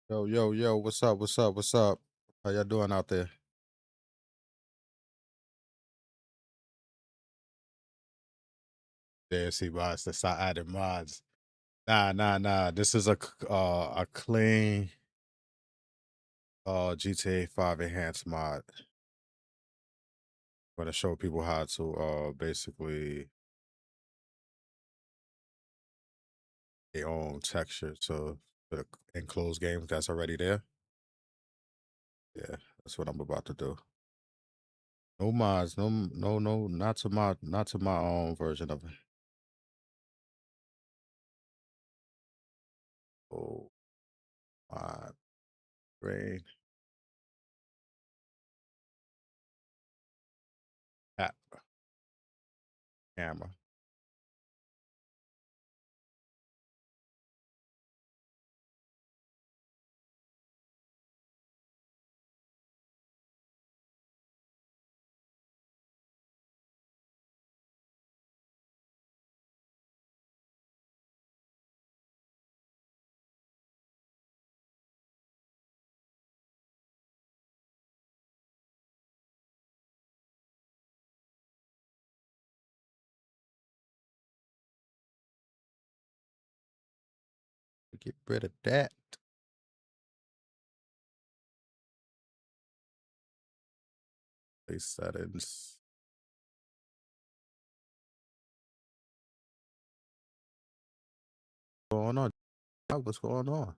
Yo, yo, yo, what's up? What's up? What's up? How y'all doing out there? JMC Mods, that's not added mods. Nah. This is a clean GTA 5 enhanced mod. I'm gonna show people how to basically their own texture to the enclosed games that's already there. Yeah, that's what I'm about to do. No mods, no, not to my own version of it. Oh my brain. App camera. Get rid of that. Place settings. What's going on? What's going on?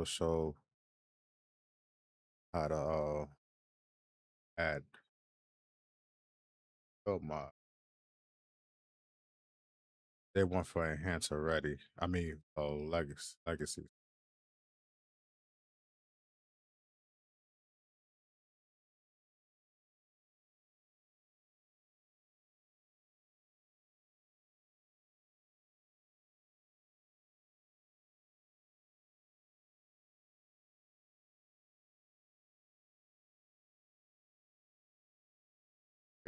Show how to add oh my they want for enhance already. I mean legacy.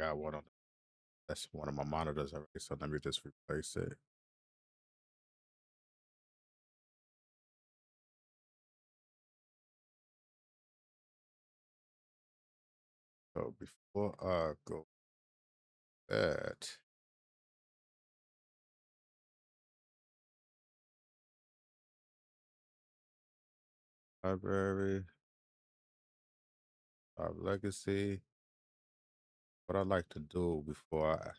Got one on that's one of my monitors already, so let me just replace it. So before I go that library, legacy. What I like to do before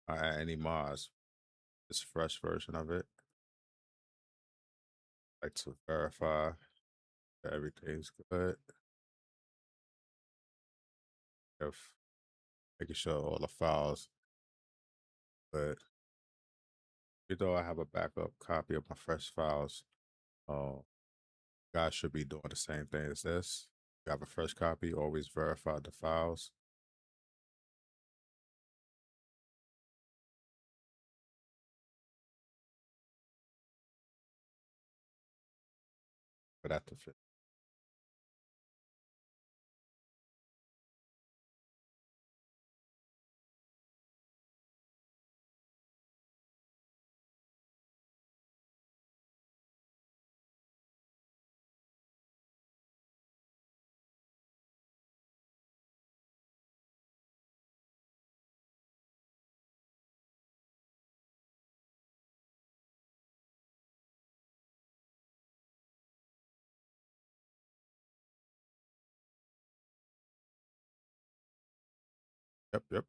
I add any mods, this fresh version of it. I like to verify that everything's good. If making sure all the files, but even though I have a backup copy of my fresh files, you guys should be doing the same thing as this. You have a fresh copy, always verify the files for that to fit. Yep, yep.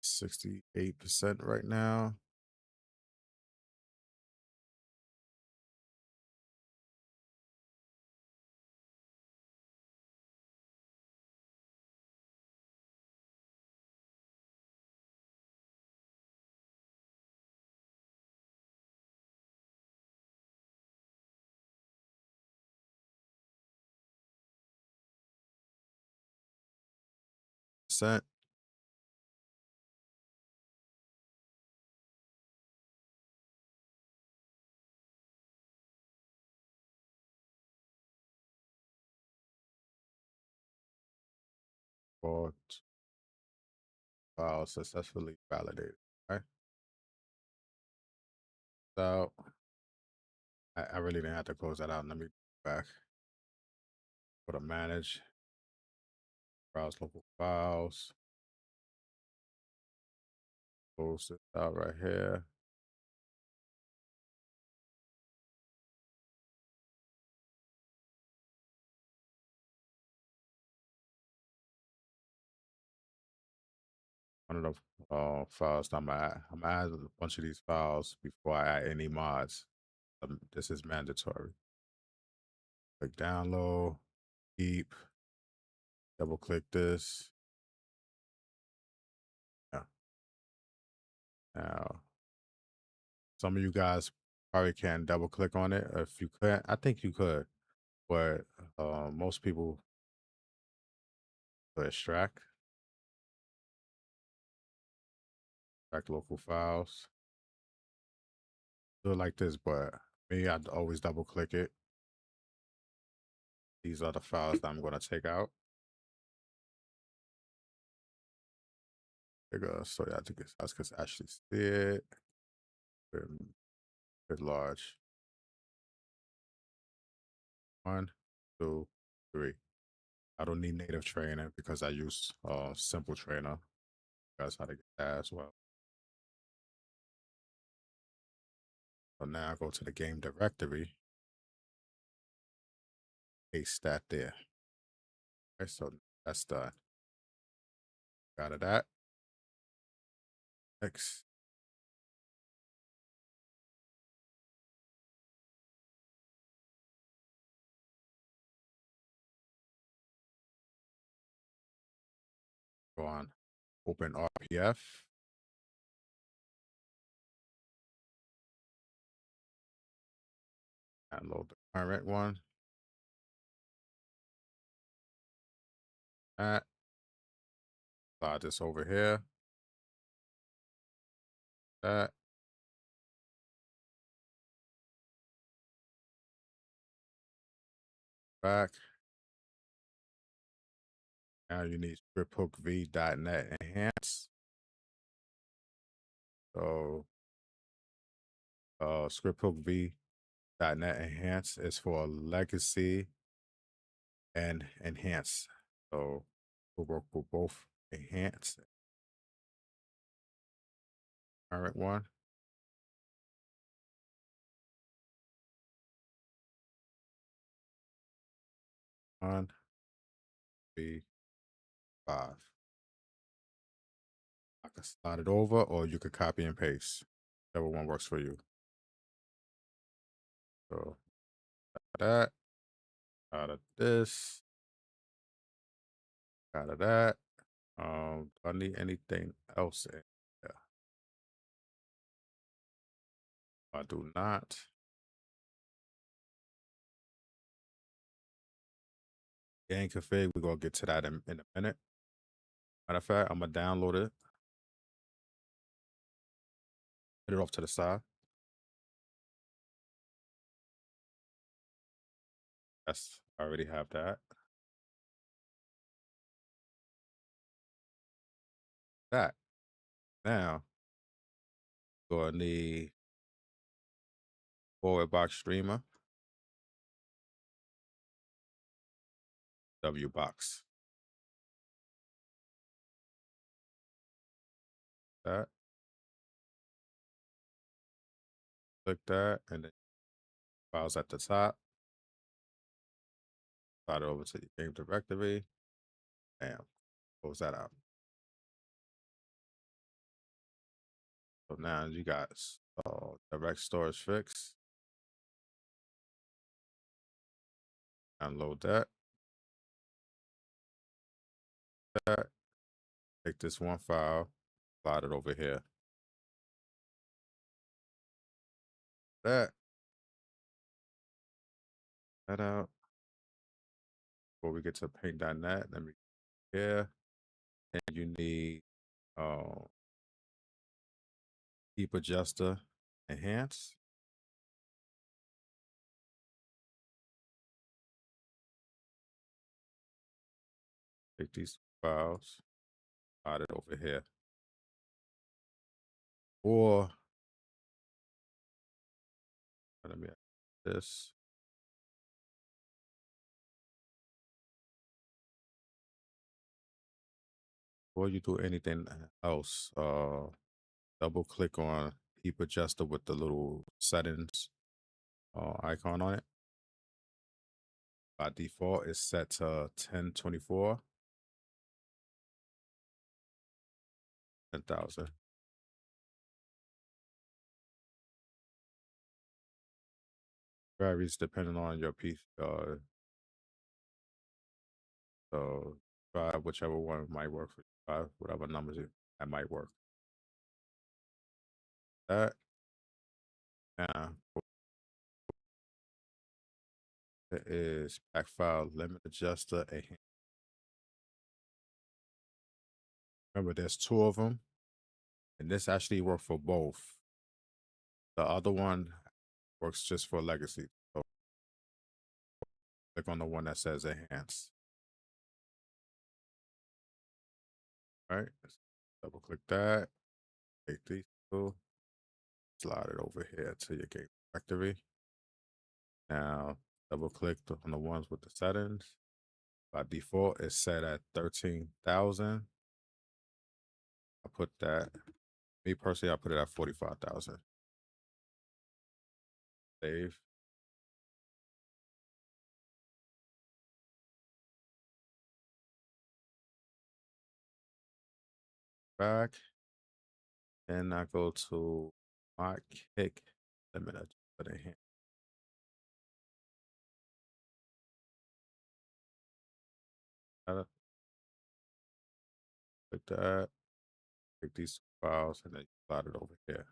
%68 right now. Percent for file successfully validated. Right. So I really didn't have to close that out. Let me go back. Go to manage, browse local files, close this out right here. One of the files I'm gonna add a bunch of these files before I add any mods. This is mandatory. Click download, keep, double click this. Yeah. Now, some of you guys probably can't double click on it. If you could, I think you could, but most people extract local files. Do it like this, but me, I'd always double click it. These are the files that I'm going to take out. So yeah, I think it's us because actually see it. Bit large. 1, 2, 3. I don't need native training because I use simple trainer. That's how to get that as well. So now I go to the game directory, paste that there. Okay, so that's done. Got it that. Next. Go on. Open RPF. And load the current one. That. Slide this over here. That. Back. Now you need scripthookv.net enhance. So scripthookv.net enhance is for legacy and enhance. So we'll work with both enhance current one. One, three, five. I can slide it over, or you could copy and paste, whichever one works for you. So that out of this, out of that. Do I need anything else in? Yeah, I do not. Game config, we're gonna get to that in a minute. Matter of fact, I'm gonna download it, put it off to the side. Yes, I already have that. That. Now, gonna need forward box streamer, W box. That. Click that, and then files at the top. Slide it over to your game directory. Bam. Close that out. So now you got direct storage fix. Download that. Take this one file, slide it over here. That out. Before we get to paint.net, let me here. And you need heap adjuster enhance. Take these files, slide it over here. Or let me add this. Before you do anything else, double click on heap adjuster with the little settings icon on it. By default, it's set to 1024. 10,000. Varies depending on your piece. So try whichever one might work for you. Try whatever numbers that might work. That. Now, it is back file limit adjuster. Remember, there's two of them, and this actually works for both. The other one works just for legacy. So click on the one that says enhance. All right, double click that. Take these two, slide it over here to your game directory. Now, double click on the ones with the settings. By default, it's set at 13,000. I put that, me personally, I put it at 45,000. Save. Back. Then I go to my kick limit adjustment in here. Click that. Take these files and then slide it over here.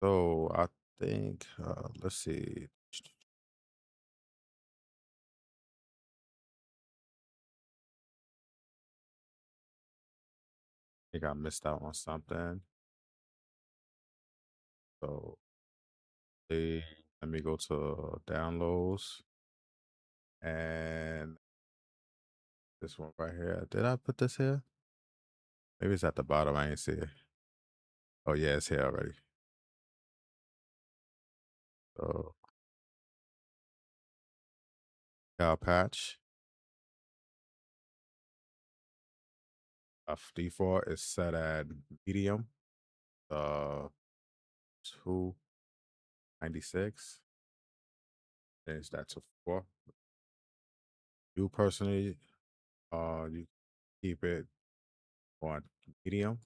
So I think, let's see. I think I missed out on something. So let Let me go to downloads and this one right here. Did I put this here? Maybe it's at the bottom. I ain't see it. Oh yeah, it's here already. So cal patch. Default is set at medium. 296. Change that to 4. You personally, you keep it on medium,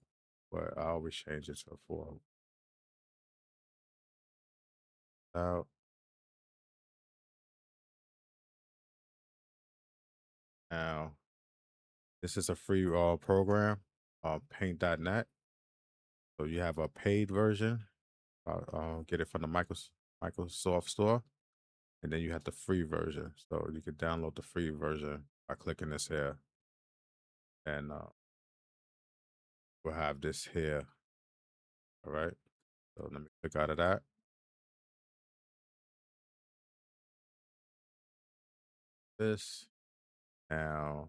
but I always change it to 4. Out. Now, this is a free program, paint.net. So you have a paid version. Get it from the Microsoft store. And then you have the free version. So you can download the free version by clicking this here. And we'll have this here. All right. So let me click out of that. This. Now,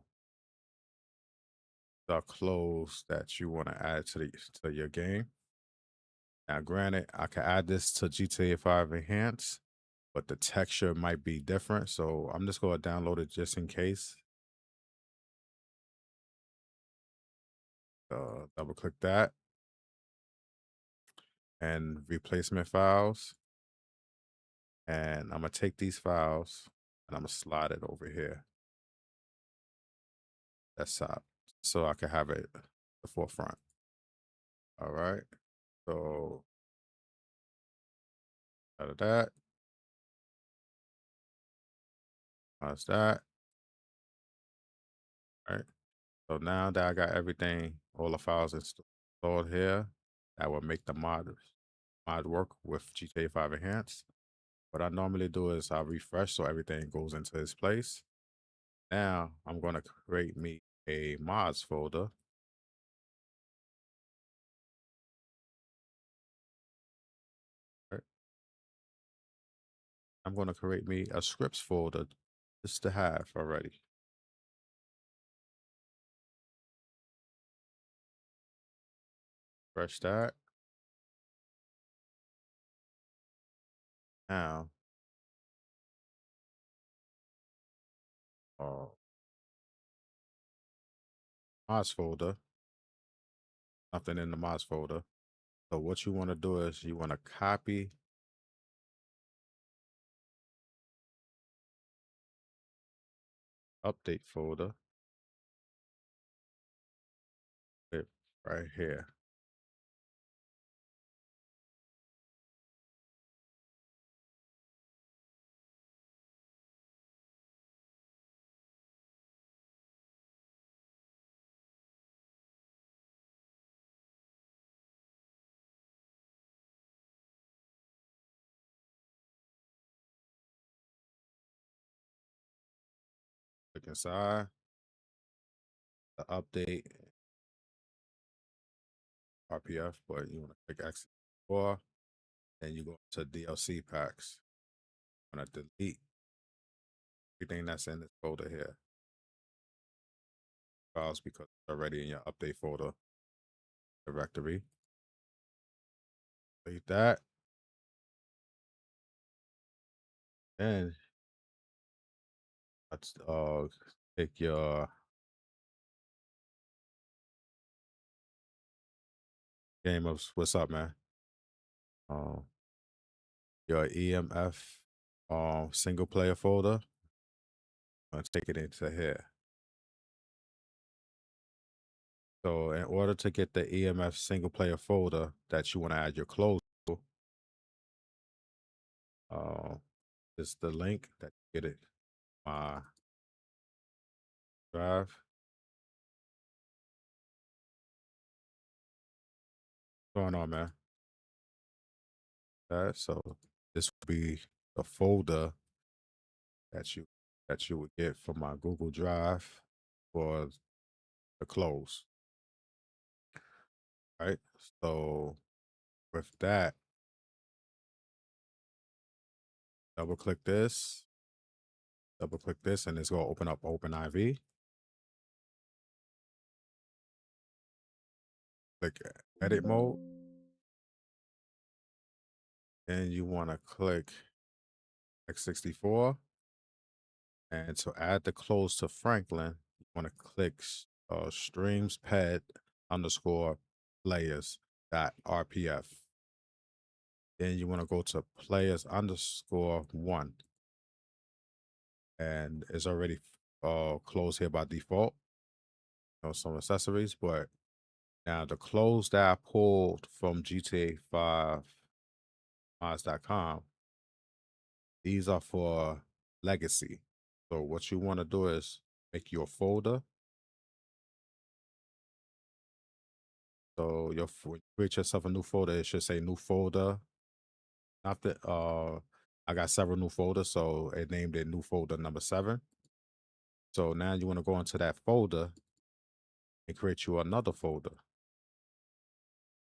the clothes that you want to add to your game. Now, granted, I can add this to GTA 5 Enhance, but the texture might be different. So I'm just going to download it just in case. Double click that. And replacement files. And I'm going to take these files and I'm going to slide it over here. Desktop. So I can have it at the forefront. All right. So out of that. How's that? All right. So now that I got everything, all the files installed here, that will make the mod work with GTA 5 Enhanced. What I normally do is I refresh so everything goes into its place. Now I'm going to create me a mods folder. Right. I'm going to create me a scripts folder just to have already. Refresh that. Now, mods folder, nothing in the mods folder. So what you want to do is you want to copy update folder. Right here. Click inside the update RPF, but you want to click X4, and you go to DLC packs. You want to delete everything that's in this folder here. Files because it's already in your update folder directory. Delete that. And let's take your game of what's up, man. Your EMF single player folder. Let's take it into here. So in order to get the EMF single player folder that you want to add your clothes to, is the link that you get it my drive. What's going on, man? So this will be the folder that you would get from my Google Drive for the clothes. Right. So with that, double click this, and it's gonna open up OpenIV. Click edit mode, and you want to click x64. And to add the close to Franklin, you want to click streams ped underscore players dot RPF. Then you want to go to players underscore one, and it's already closed here by default. Some accessories, but now the close that I pulled from GTA 5 mods.com, these are for legacy. So what you want to do is make your folder. So when you create yourself a new folder, it should say new folder. After I got several new folders, so it named it new folder number 7. So now you want to go into that folder and create you another folder.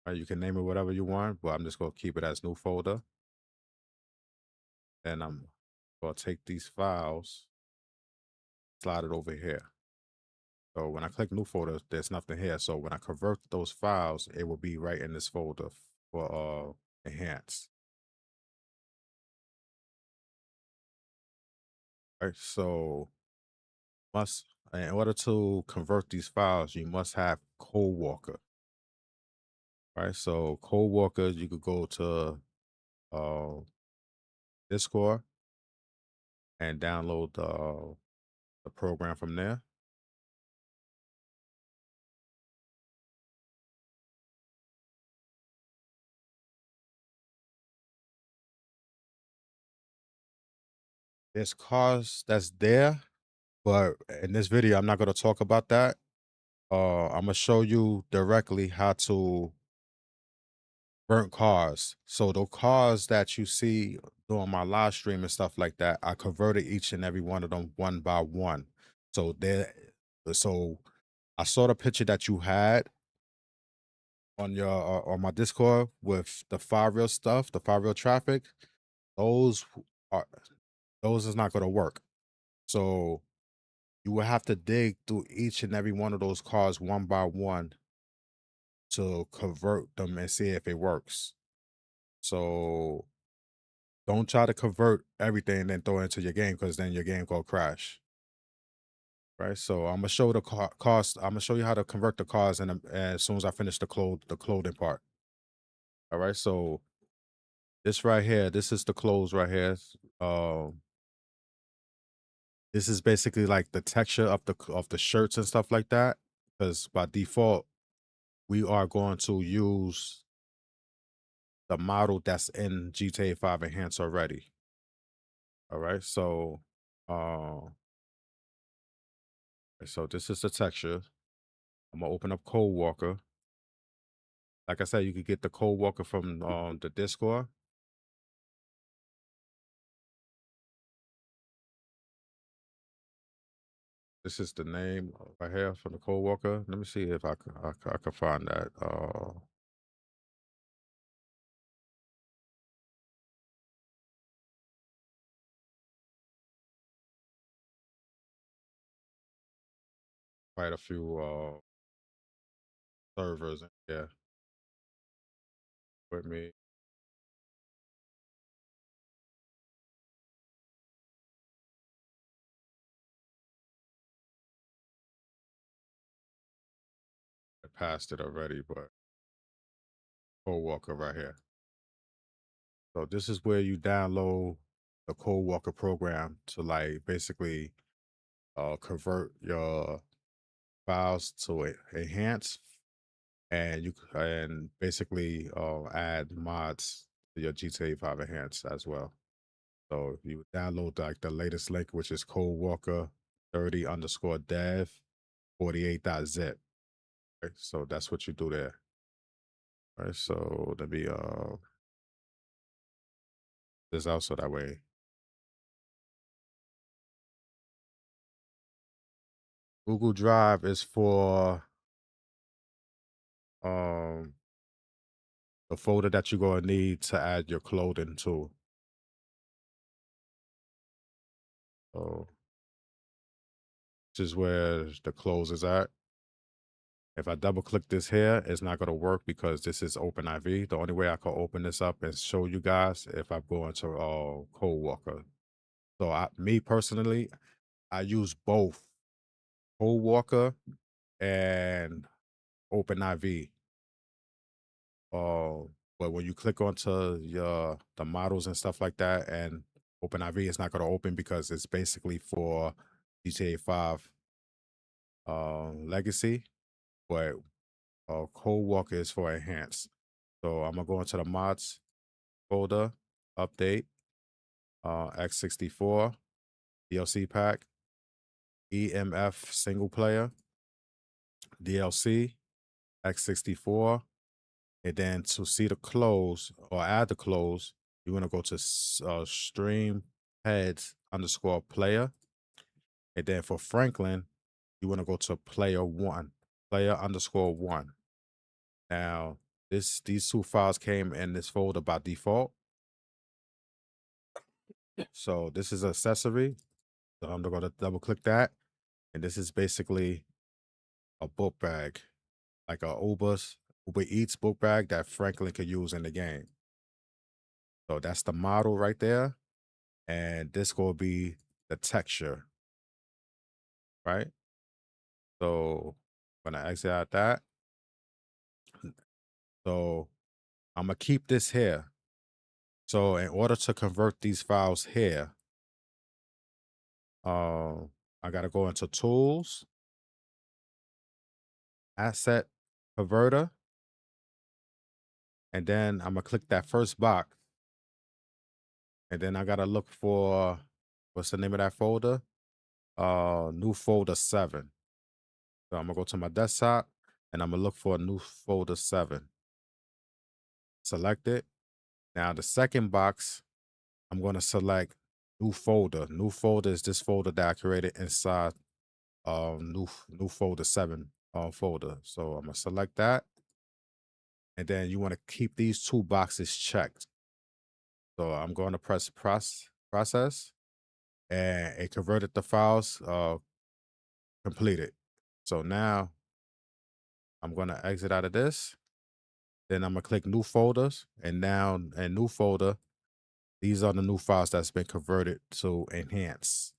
Right, you can name it whatever you want, but I'm just gonna keep it as new folder. Then I'm gonna take these files, slide it over here. So when I click new folder, there's nothing here. So when I convert those files, it will be right in this folder for enhance. Right, so in order to convert these files, you must have CodeWalker. Right, so CodeWalker, you could go to Discord and download the program from there. There's cars that's there, but in this video, I'm not going to talk about that. I'm going to show you directly how to burnt cars. So the cars that you see during my live stream and stuff like that, I converted each and every one of them one by one. So I saw the picture that you had on your on my Discord with the 5 real stuff, the 5 real traffic. Those are those is not going to work. So you will have to dig through each and every one of those cars one by one to convert them and see if it works. So don't try to convert everything and then throw it into your game, because then your game gonna crash. Right. So I'm gonna show the cost. I'm gonna show you how to convert the cars, and as soon as I finish the clothing part. All right. So this right here, this is the clothes right here. This is basically like the texture of the shirts and stuff like that. Because by default, we are going to use the model that's in GTA 5 Enhanced already. All right. So this is the texture. I'm gonna open up CodeWalker. Like I said, you could get the CodeWalker from the Discord. This is the name right here from the CodeWalker. Let me see if I can find that. Quite a few servers. Yeah, with me. I passed it already, but CodeWalker right here. So this is where you download the CodeWalker program to like basically convert your files to enhance, and you and basically add mods to your GTA 5 Enhanced as well. So you would download like the latest link, which is CodeWalker 30 underscore dev 48.zip. Right? So that's what you do there. All right. So let me this out so that way. Google Drive is for um the folder that you're gonna need to add your clothing to. So this is where the close is at. If I double click this here, it's not going to work because this is OpenIV. The only way I can open this up and show you guys if I go into CodeWalker. So me personally, I use both CodeWalker and OpenIV. But when you click onto the models and stuff like that, and OpenIV is not going to open because it's basically for GTA 5 Legacy, but CodeWalker is for enhanced. So I'm gonna go into the mods folder, update, X64 DLC pack, EMF single player, DLC, X64, and then to see the close or add the close, you want to go to stream heads underscore player, and then for Franklin, you want to go to player underscore one. Now, these two files came in this folder by default. So this is accessory. So I'm going to double click that. And this is basically a book bag, like a Uber Eats book bag that Franklin could use in the game. So that's the model right there. And this going to be the texture, right? So I'm going to exit out that. So I'm going to keep this here. So in order to convert these files here, I got to go into Tools, Asset Converter, and then I'm going to click that first box. And then I got to look for, what's the name of that folder? New folder 7. So I'm going to go to my desktop and I'm going to look for a new folder 7. Select it. Now the second box, I'm going to select new folder. New folder is this folder that I created inside new folder 7 folder. So I'm going to select that. And then you want to keep these two boxes checked. So I'm going to press process, and it converted the files completed. So now I'm going to exit out of this. Then I'm going to click new folders, and now in new folder, these are the new files that's been converted to enhance.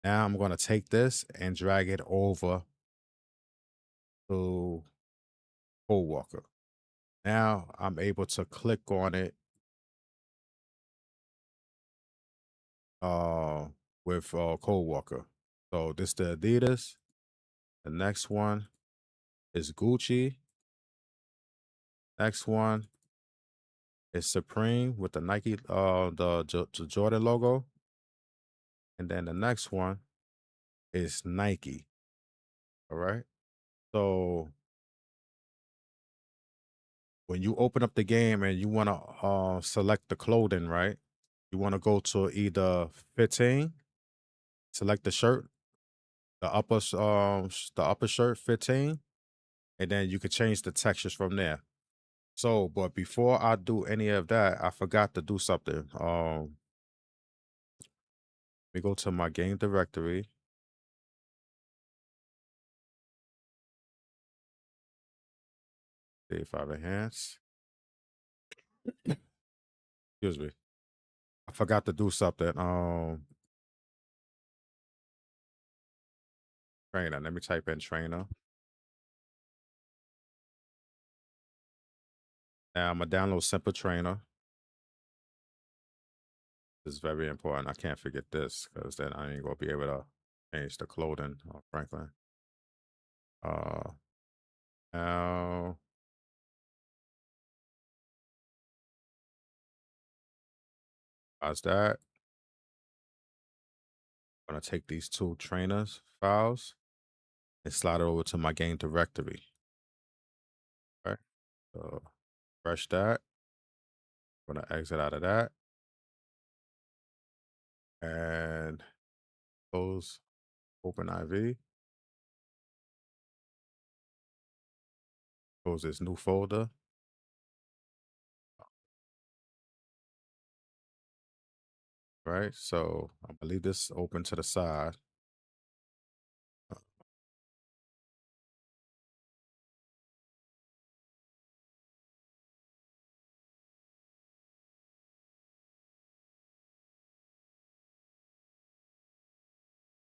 Now I'm going to take this and drag it over to CodeWalker. Now I'm able to click on it with CodeWalker. So this the Adidas. The next one is Gucci. Next one is Supreme with the Nike, the Jordan logo. And then the next one is Nike. All right. So when you open up the game and you want to select the clothing, right? You want to go to either 15, select the shirt, the upper shirt 15, and then you could change the textures from there. So, but before I do any of that, I forgot to do something. Let me go to my game directory. See if I've enhanced. Excuse me. I forgot to do something. Trainer. Let me type in trainer. Now I'm gonna download Simple Trainer. This is very important. I can't forget this because then I ain't gonna be able to change the clothing on Franklin. Now how's that? I'm gonna take these two trainers files and slide it over to my game directory. Right. So refresh that. I'm gonna exit out of that and close OpenIV. Close this new folder. right? So I'm gonna leave this open to the side.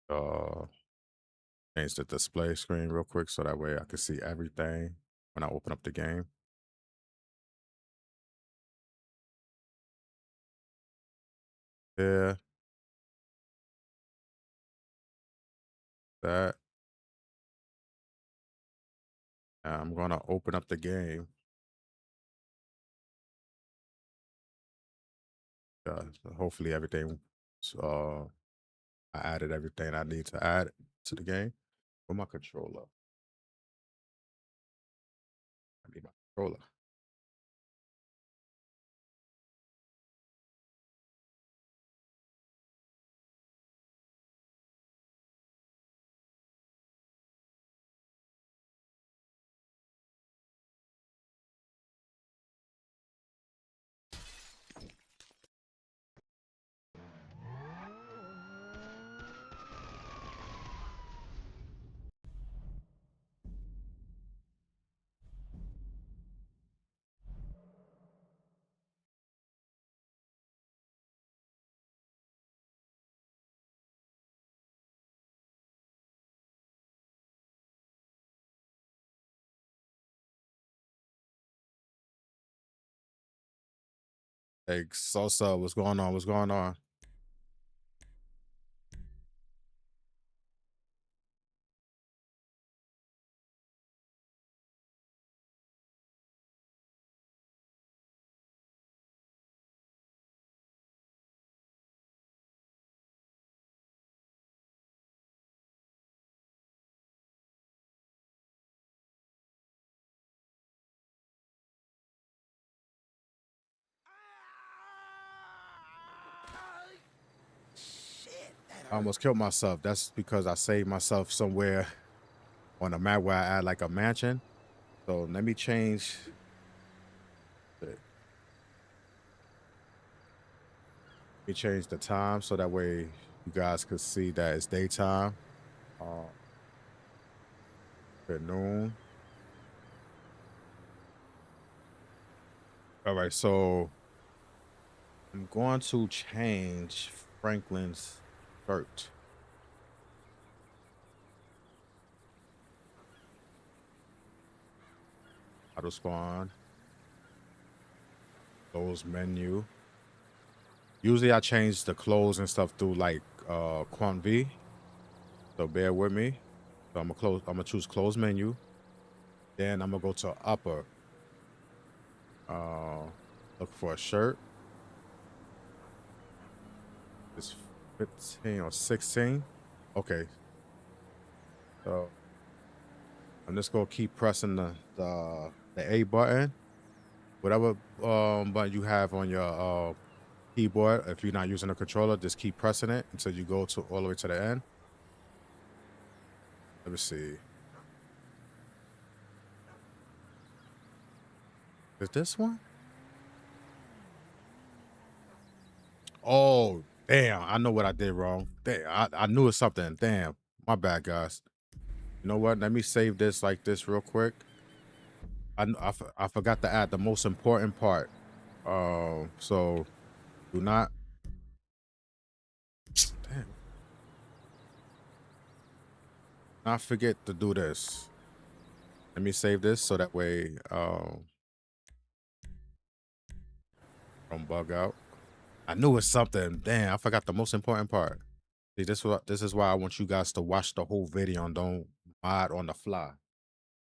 Uh, change the display screen real quick so that way I can see everything when I open up the game. Yeah, that. Now I'm gonna open up the game. Hopefully everything. Uh, I added everything I need to add to the game. With my controller, I need my controller. Hey, Salsa, what's going on? What's going on? I almost killed myself. That's because I saved myself somewhere on a map where I add like a mansion. So let me change. Let me change the time so that way you guys could see that it's daytime. At noon. All right, so I'm going to change Franklin's shirt. Auto spawn. Close menu. Usually I change the clothes and stuff through like Quant V. So bear with me. So I'm gonna choose close menu. Then I'm gonna go to upper. Look for a shirt. It's 15 or 16. Okay. So I'm just gonna keep pressing the A button. Whatever button you have on your keyboard, if you're not using a controller, just keep pressing it until you go to all the way to the end. Let me see. Is this one? Oh, damn. I know what I did wrong. Damn, I knew it's something. Damn. My bad, guys. You know what? Let me save this like this real quick. I forgot to add the most important part. So do not. Damn. Not forget to do this. Let me save this so that way don't bug out. I knew it's something. Damn, I forgot the most important part. See, this is why I want you guys to watch the whole video and don't mod on the fly.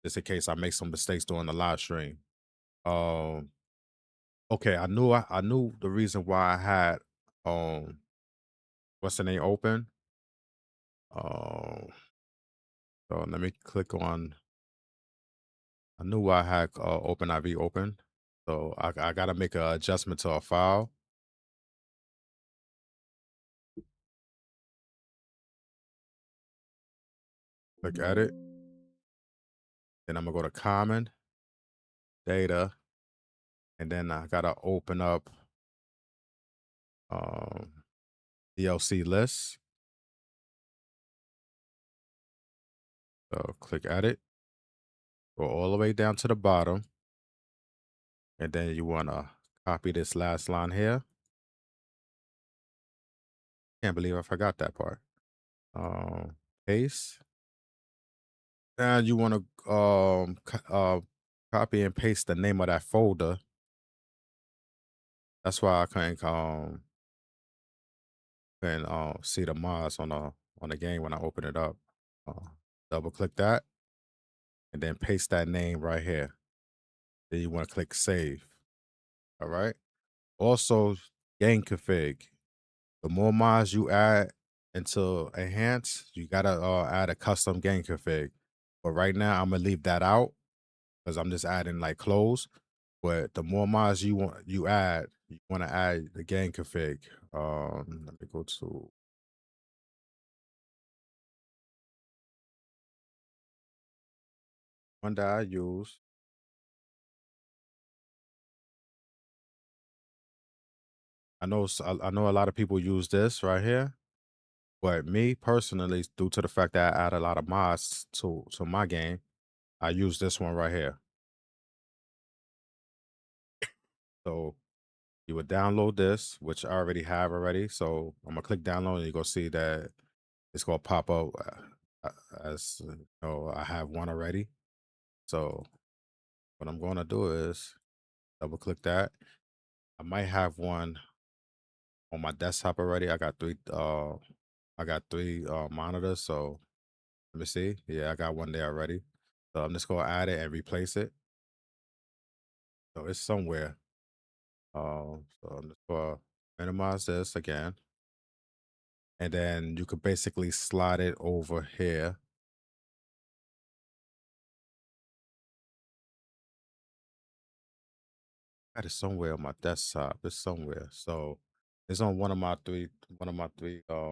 Just in case I make some mistakes during the live stream. Okay, I knew the reason why I had what's the name open. So let me click on. I knew why I had OpenIV open. So I gotta make an adjustment to a file. Click edit. Then I'm gonna go to common data, and then I gotta open up DLC list. So click edit, go all the way down to the bottom, and then you want to copy this last line here. Can't believe I forgot that part. Paste. And you want to copy and paste the name of that folder. That's why I couldn't see the mods on the game when I open it up. Double click that, and then paste that name right here. Then you want to click save. All right. Also, game config. The more mods you add into enhance, you gotta add a custom game config. But right now, I'm gonna leave that out because I'm just adding like close. But the more mods you want to add the game config. Let me go to one that I use. I know a lot of people use this right here, but me personally, due to the fact that I add a lot of mods to my game, I use this one right here. So you would download this, which I already have already. So I'm gonna click download, and you're gonna see that it's gonna pop up as I have one already. So what I'm gonna do is double click that. I might have one on my desktop already. I got three monitors. So let me see. Yeah, I got one there already. So I'm just gonna add it and replace it. So it's somewhere. So I'm just gonna minimize this again. And then you could basically slide it over here. That is somewhere on my desktop. It's somewhere. So it's on one of my three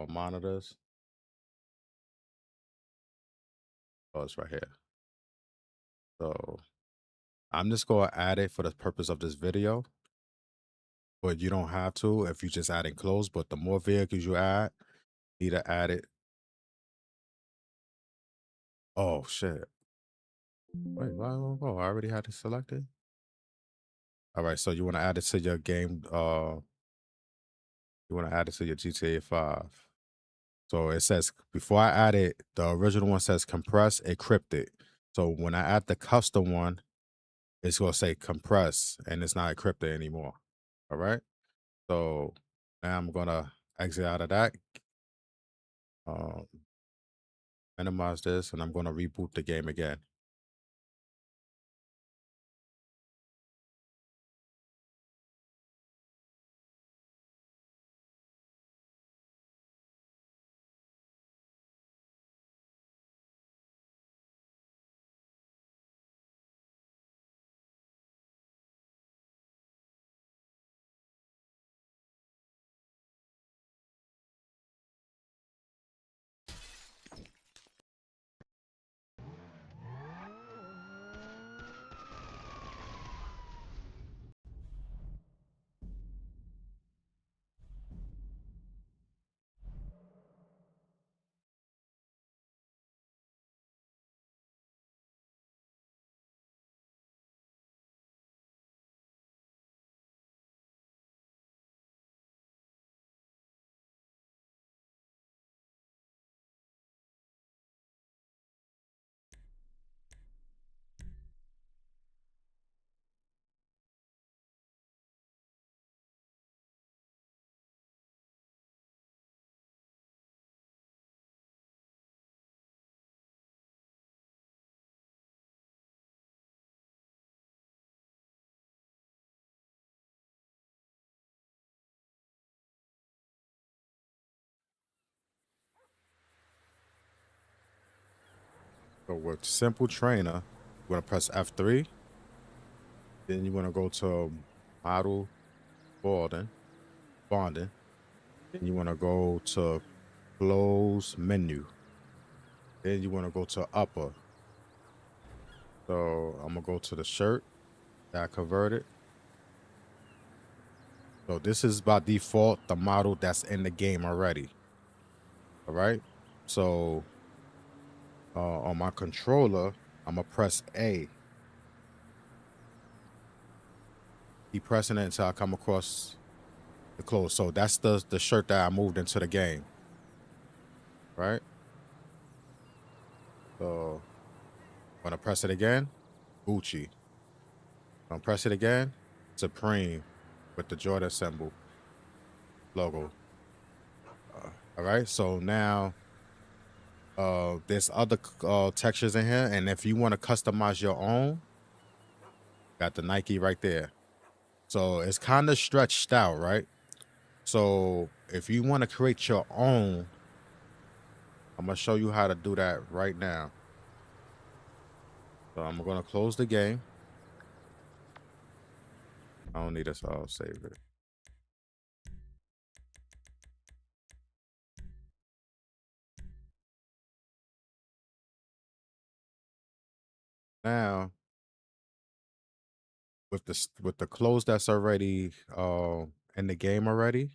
monitors. Oh, it's right here. So I'm just gonna add it for the purpose of this video. But you don't have to if you just add in close. But the more vehicles you add, you need to add it. Oh shit. Wait, why? Oh, I already had it selected. All right, so you want to add it to your game. You want to add it to your GTA 5. So it says before I add it, the original one says compress encrypted. So when I add the custom one, it's gonna say compress and it's not encrypted anymore. All right. So now I'm gonna exit out of that. Um, minimize this, and I'm gonna reboot the game again. So with simple trainer, you want to press F3. Then you want to go to model bonding. Then you want to go to close menu. Then you want to go to upper. So I'm gonna go to the shirt that I converted. So this is by default the model that's in the game already. All right. So on my controller, I'm gonna press A. Keep pressing it until I come across the clothes. So that's the shirt that I moved into the game. Right. So I'm gonna press it again. Gucci. I'm gonna press it again. Supreme with the Jordan symbol logo. All right. So now there's other textures in here, and if you want to customize your own, got the Nike right there. So it's kind of stretched out, right? So if you want to create your own, I'm gonna show you how to do that right now. So I'm gonna close the game. I don't need this, so I'll save it. Now with the clothes that's already in the game already.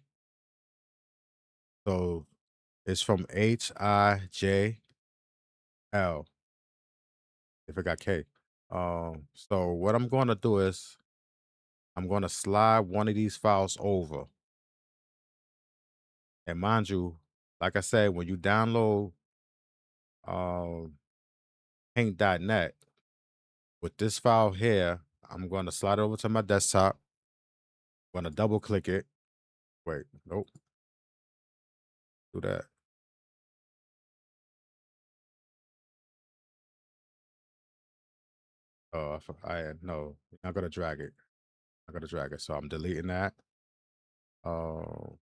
So it's from HIJL. If it got K. So what I'm gonna do is I'm gonna slide one of these files over. And mind you, like I said, when you download um paint.net with this file here, I'm gonna slide it over to my desktop. I'm gonna double click it. Wait, nope, do that. Oh, no, I'm gonna drag it. I'm gonna drag it. So I'm deleting that. Oh,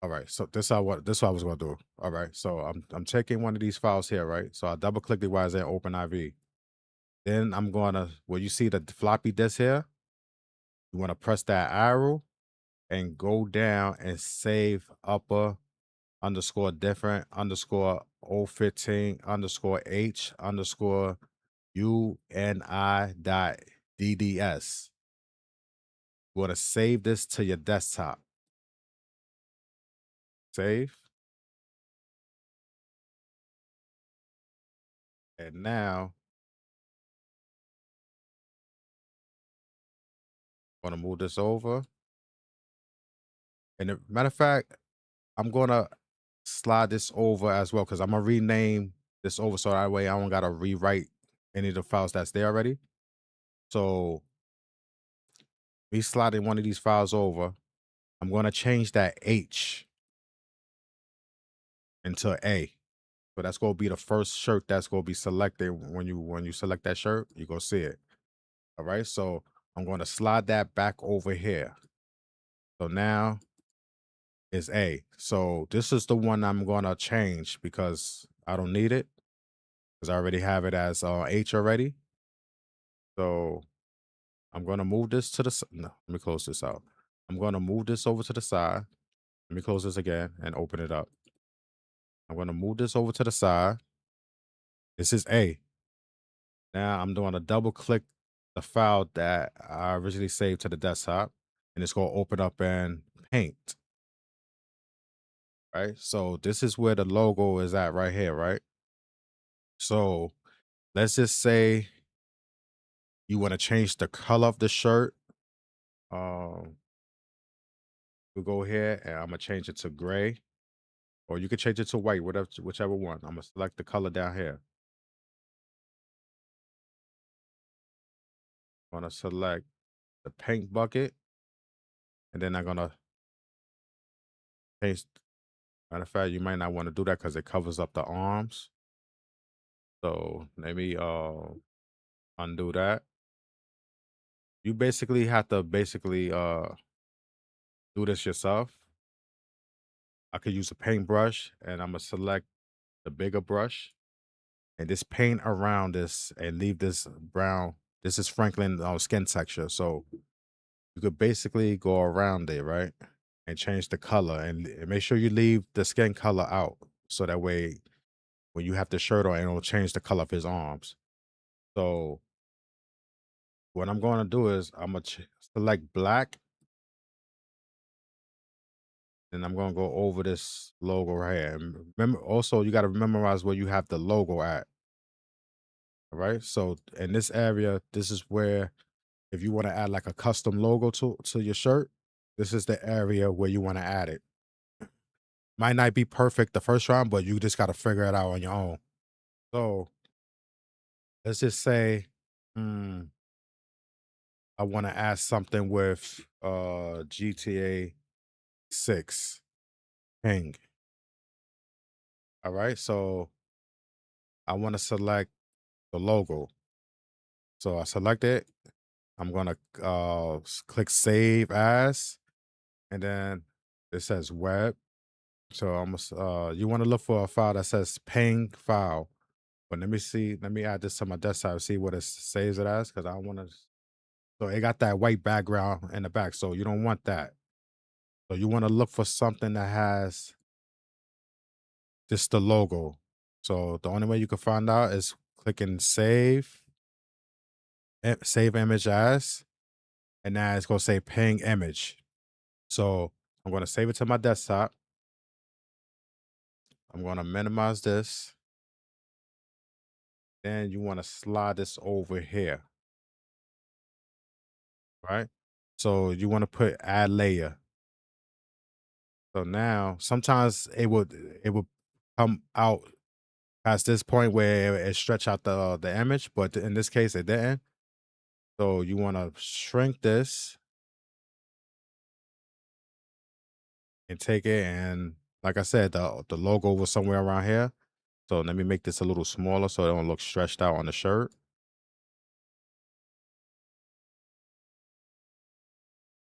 all right. So this is what I was gonna do. All right. So I'm taking one of these files here, right? So I double click it while it's in open IV. Then I'm gonna where you see the floppy disk here, you wanna press that arrow and go down and save upper underscore different underscore 015 underscore H underscore UNI dot DDS. You wanna save this to your desktop. Save. And now I'm gonna move this over. And matter of fact, I'm gonna slide this over as well because I'm gonna rename this over so that way I don't gotta rewrite any of the files that's there already. So me sliding one of these files over, I'm gonna change that H into A. So that's gonna be the first shirt that's gonna be selected when you select that shirt, you gonna see it. All right. So I'm gonna slide that back over here. So now it's A. So this is the one I'm gonna change because I don't need it because I already have it as H already. So I'm gonna move this to the no. Let me close this out. I'm gonna move this over to the side. Let me close this again and open it up. I'm gonna move this over to the side. This is A. Now I'm doing a double click the file that I originally saved to the desktop, and it's gonna open up in Paint. Right. So this is where the logo is at right here. Right. So let's just say you want to change the color of the shirt. We go here and I'm gonna change it to gray, or you can change it to white, whatever, whichever one. I'm gonna select the color down here. I'm gonna select the paint bucket, and then I'm gonna change. Matter of fact, you might not want to do that because it covers up the arms. So let me undo that. You basically have to do this yourself. I could use a paintbrush, and I'm gonna select the bigger brush and just paint around this and leave this brown. This is Franklin skin texture, so you could basically go around it, right, and change the color and make sure you leave the skin color out, so that way when you have the shirt on, it'll change the color of his arms. So what I'm going to do is I'm gonna select black. And I'm gonna go over this logo right here. And remember, also you got to memorize where you have the logo at. All right. So in this area, this is where if you want to add like a custom logo to your shirt, this is the area where you want to add it. Might not be perfect the first round, but you just got to figure it out on your own. So let's just say, I want to add something with GTA 6 ping. All right. So I want to select the logo. So I select it. I'm gonna click save as, and then it says web. So I'm you want to look for a file that says ping file. But let me see. Let me add this to my desktop. See what it saves it as, because I want to. So it got that white background in the back. So you don't want that. So you want to look for something that has just the logo. So the only way you can find out is clicking save image as, and now it's gonna say ping image. So I'm gonna save it to my desktop. I'm gonna minimize this. Then you want to slide this over here, right? So you want to put add layer. So now sometimes it would come out past this point where it stretch out the image, but in this case it didn't. So you want to shrink this and take it, and like I said, the logo was somewhere around here. So let me make this a little smaller so it don't look stretched out on the shirt.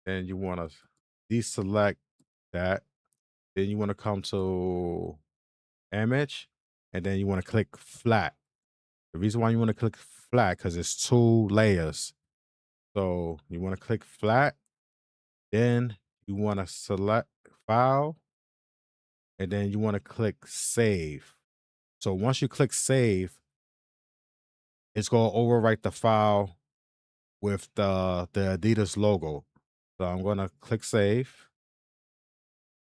Then you want to deselect that. Then you want to come to image, and then you want to click flat. The reason why you want to click flat because it's 2 layers. So you want to click flat, then you want to select file, and then you want to click save. So once you click save, it's going to overwrite the file with the Adidas logo. So I'm going to click save.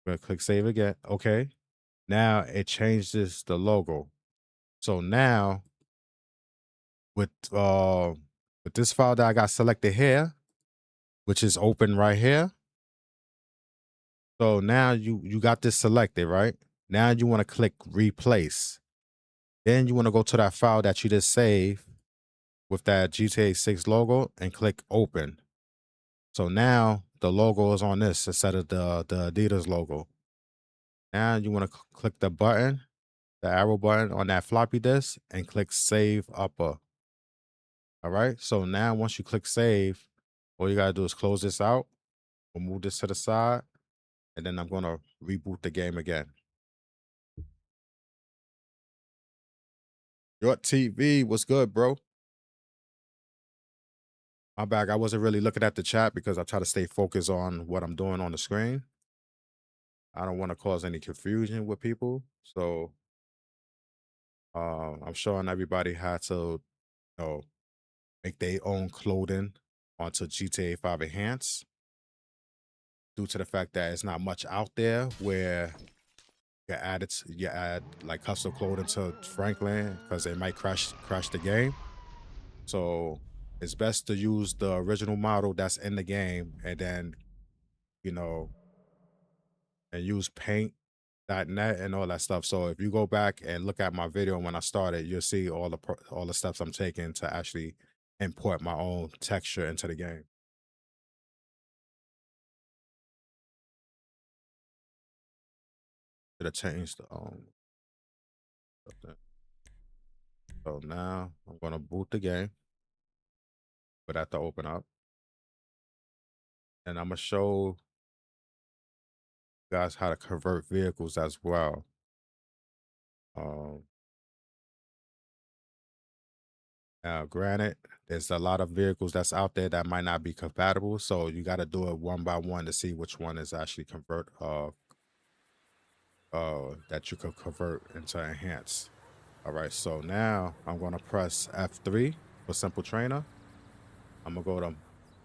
I'm going to click save again. Okay. Now it changes the logo. So now with this file that I got selected here, which is open right here. So now you got this selected, right? Now you want to click replace. Then you want to go to that file that you just saved with that GTA 6 logo and click open. So now the logo is on this instead of the Adidas logo. Now you want to click the button, the arrow button on that floppy disk, and click save upper. All right. So now once you click save, all you gotta do is close this out. We'll move this to the side, and then I'm gonna reboot the game again. Your TV, what's good, bro? My bad. I wasn't really looking at the chat because I try to stay focused on what I'm doing on the screen. I don't want to cause any confusion with people. So I'm showing everybody how to, make their own clothing onto GTA 5 Enhanced, due to the fact that it's not much out there where you add like custom clothing to Franklin because it might crash the game. So it's best to use the original model that's in the game, and then you know and use paint.net and all that stuff. So if you go back and look at my video when I started, you'll see all the steps I'm taking to actually import my own texture into the game. Should have changed the something. So now I'm gonna boot the game, but I have to open up, and I'm gonna show you guys how to convert vehicles as well. Um, Now, granted, there's a lot of vehicles that's out there that might not be compatible, so you got to do it one by one to see which one is actually that you could convert into enhance. All right, so now I'm gonna press F3 for simple trainer. I'm gonna go to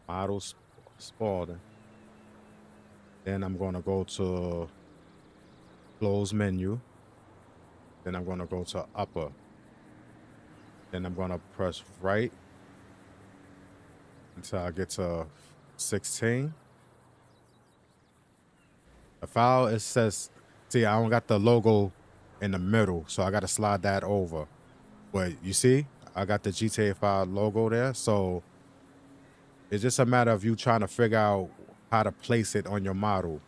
models, Spalding. Then I'm going to go to close menu. Then I'm going to go to upper. Then I'm going to press right until I get to 16. The file, it says, see, I don't got the logo in the middle, so I got to slide that over. But you see, I got the GTA 5 logo there. So it's just a matter of you trying to figure out how to place it on your model.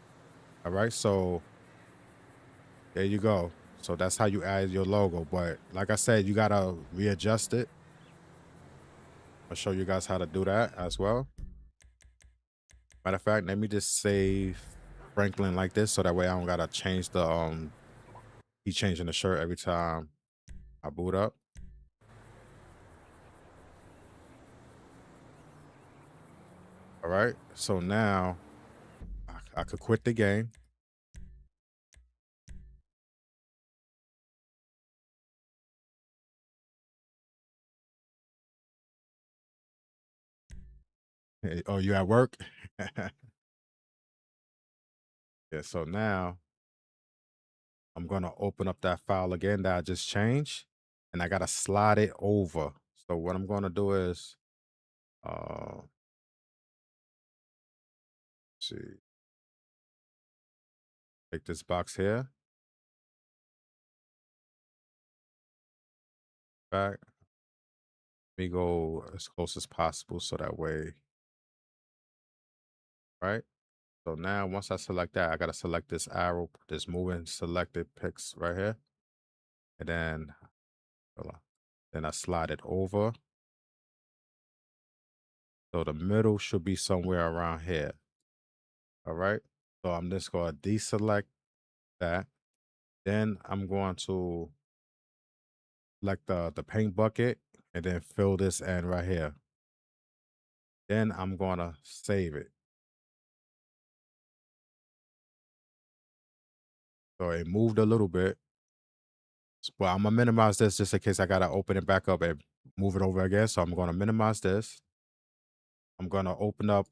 All right, so there you go. So that's how you add your logo. But like I said, you got to readjust it. I'll show you guys how to do that as well. Matter of fact, let me just save Franklin like this so that way I don't got to change the, keep changing the shirt every time I boot up. All right, so now I could quit the game. Hey, oh, you at work? Yeah, so now I'm gonna open up that file again that I just changed, and I gotta slide it over. So what I'm gonna do is, let's see, take this box here, back. Let me go as close as possible so that way, right? So now once I select that, I gotta select this arrow, this moving selected picks right here, and then hold on. Then I slide it over. So the middle should be somewhere around here. All right. So I'm just going to deselect that. Then I'm going to select the paint bucket and then fill this in right here. Then I'm going to save it. So it moved a little bit. But I'm going to minimize this just in case I got to open it back up and move it over again. So I'm going to minimize this. I'm going to open up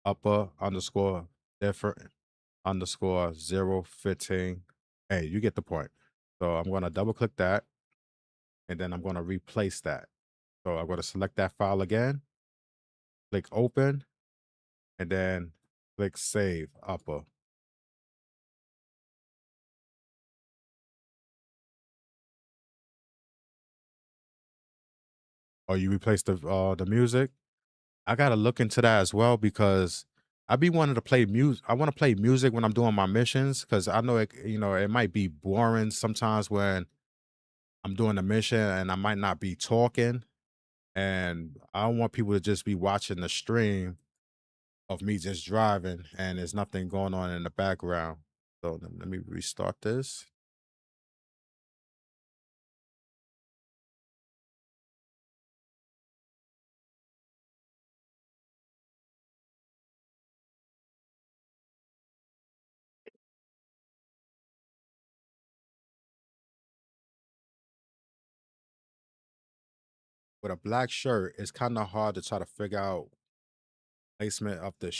upper underscore different underscore 015. Hey, you get the point. So I'm going to double click that. And then I'm going to replace that. So I'm going to select that file again, click open, and then click save upper. Oh, you replaced the music? I gotta look into that as well because I be wanting to play music. I want to play music when I'm doing my missions because I know it, it might be boring sometimes when I'm doing a mission and I might not be talking. And I don't want people to just be watching the stream of me just driving and there's nothing going on in the background. So let me restart this. With a black shirt, it's kind of hard to try to figure out placement of the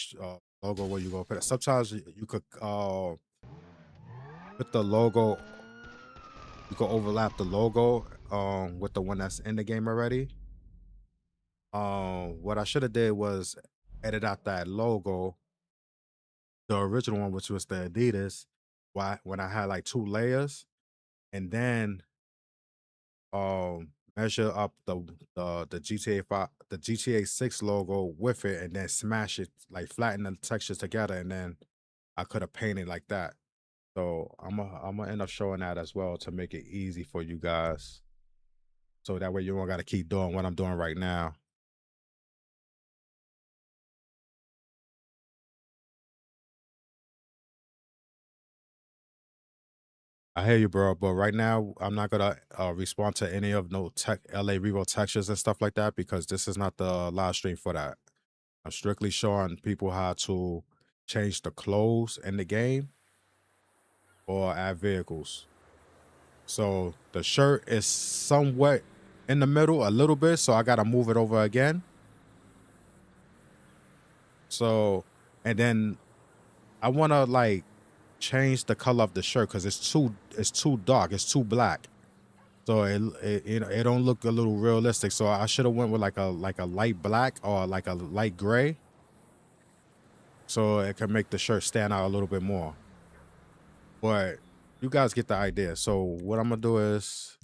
logo where you go put it. Sometimes you could put the logo, you could overlap the logo with the one that's in the game already. What I should have did was edit out that logo, the original one, which was the Adidas. When I had like two layers, and then measure up the GTA 5, the GTA 6 logo with it, and then smash it, like flatten the textures together, and then I could have painted like that. So I'm gonna end up showing that as well to make it easy for you guys. So that way you don't gotta keep doing what I'm doing right now. I hear you, bro, but right now I'm not gonna respond to any of no tech LA Revo textures and stuff like that because this is not the live stream for that. I'm strictly showing people how to change the clothes in the game or add vehicles. So the shirt is somewhat in the middle a little bit, so I gotta move it over again. So, and then I want to like change the color of the shirt because it's too dark. It's too black. So it don't look a little realistic. So I should have went with like a light black or like a light gray, so it can make the shirt stand out a little bit more. But you guys get the idea. So what I'm gonna do is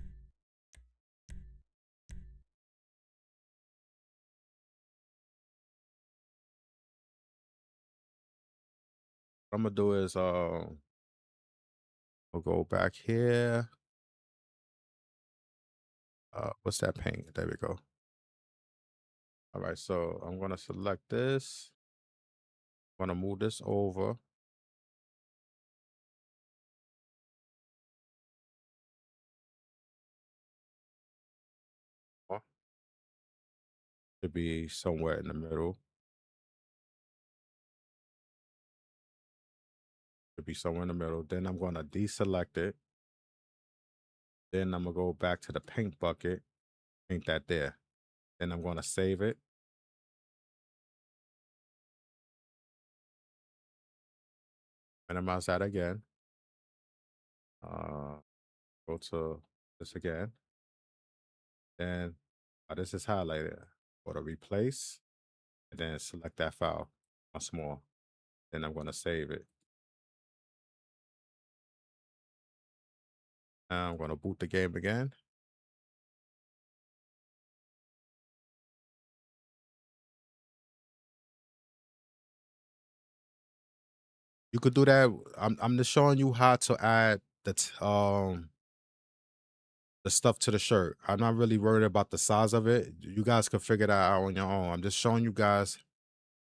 we'll go back here. What's that paint? There we go. All right, so I'm gonna select this. I'm gonna move this over. Should be somewhere in the middle. Should be somewhere in the middle. Then I'm gonna deselect it. Then I'm gonna go back to the paint bucket, paint that there. Then I'm gonna save it. Minimize that again. Go to this again. Then this is highlighted. Go to replace, and then select that file once more. Then I'm gonna save it. Now I'm gonna boot the game again. You could do that. I'm just showing you how to add the stuff to the shirt. I'm not really worried about the size of it. You guys can figure that out on your own. I'm just showing you guys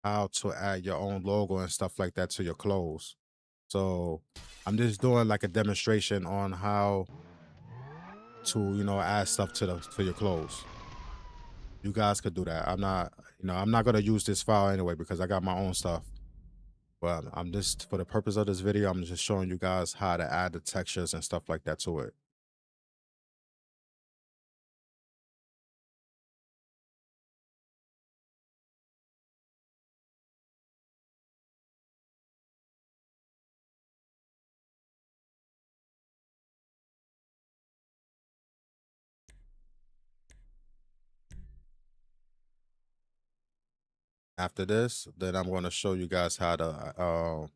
how to add your own logo and stuff like that to your clothes. So I'm just doing like a demonstration on how to, add stuff to your clothes. You guys could do that. I'm not gonna use this file anyway because I got my own stuff. But I'm just, for the purpose of this video, I'm just showing you guys how to add the textures and stuff like that to it. After this, then I'm going to show you guys how to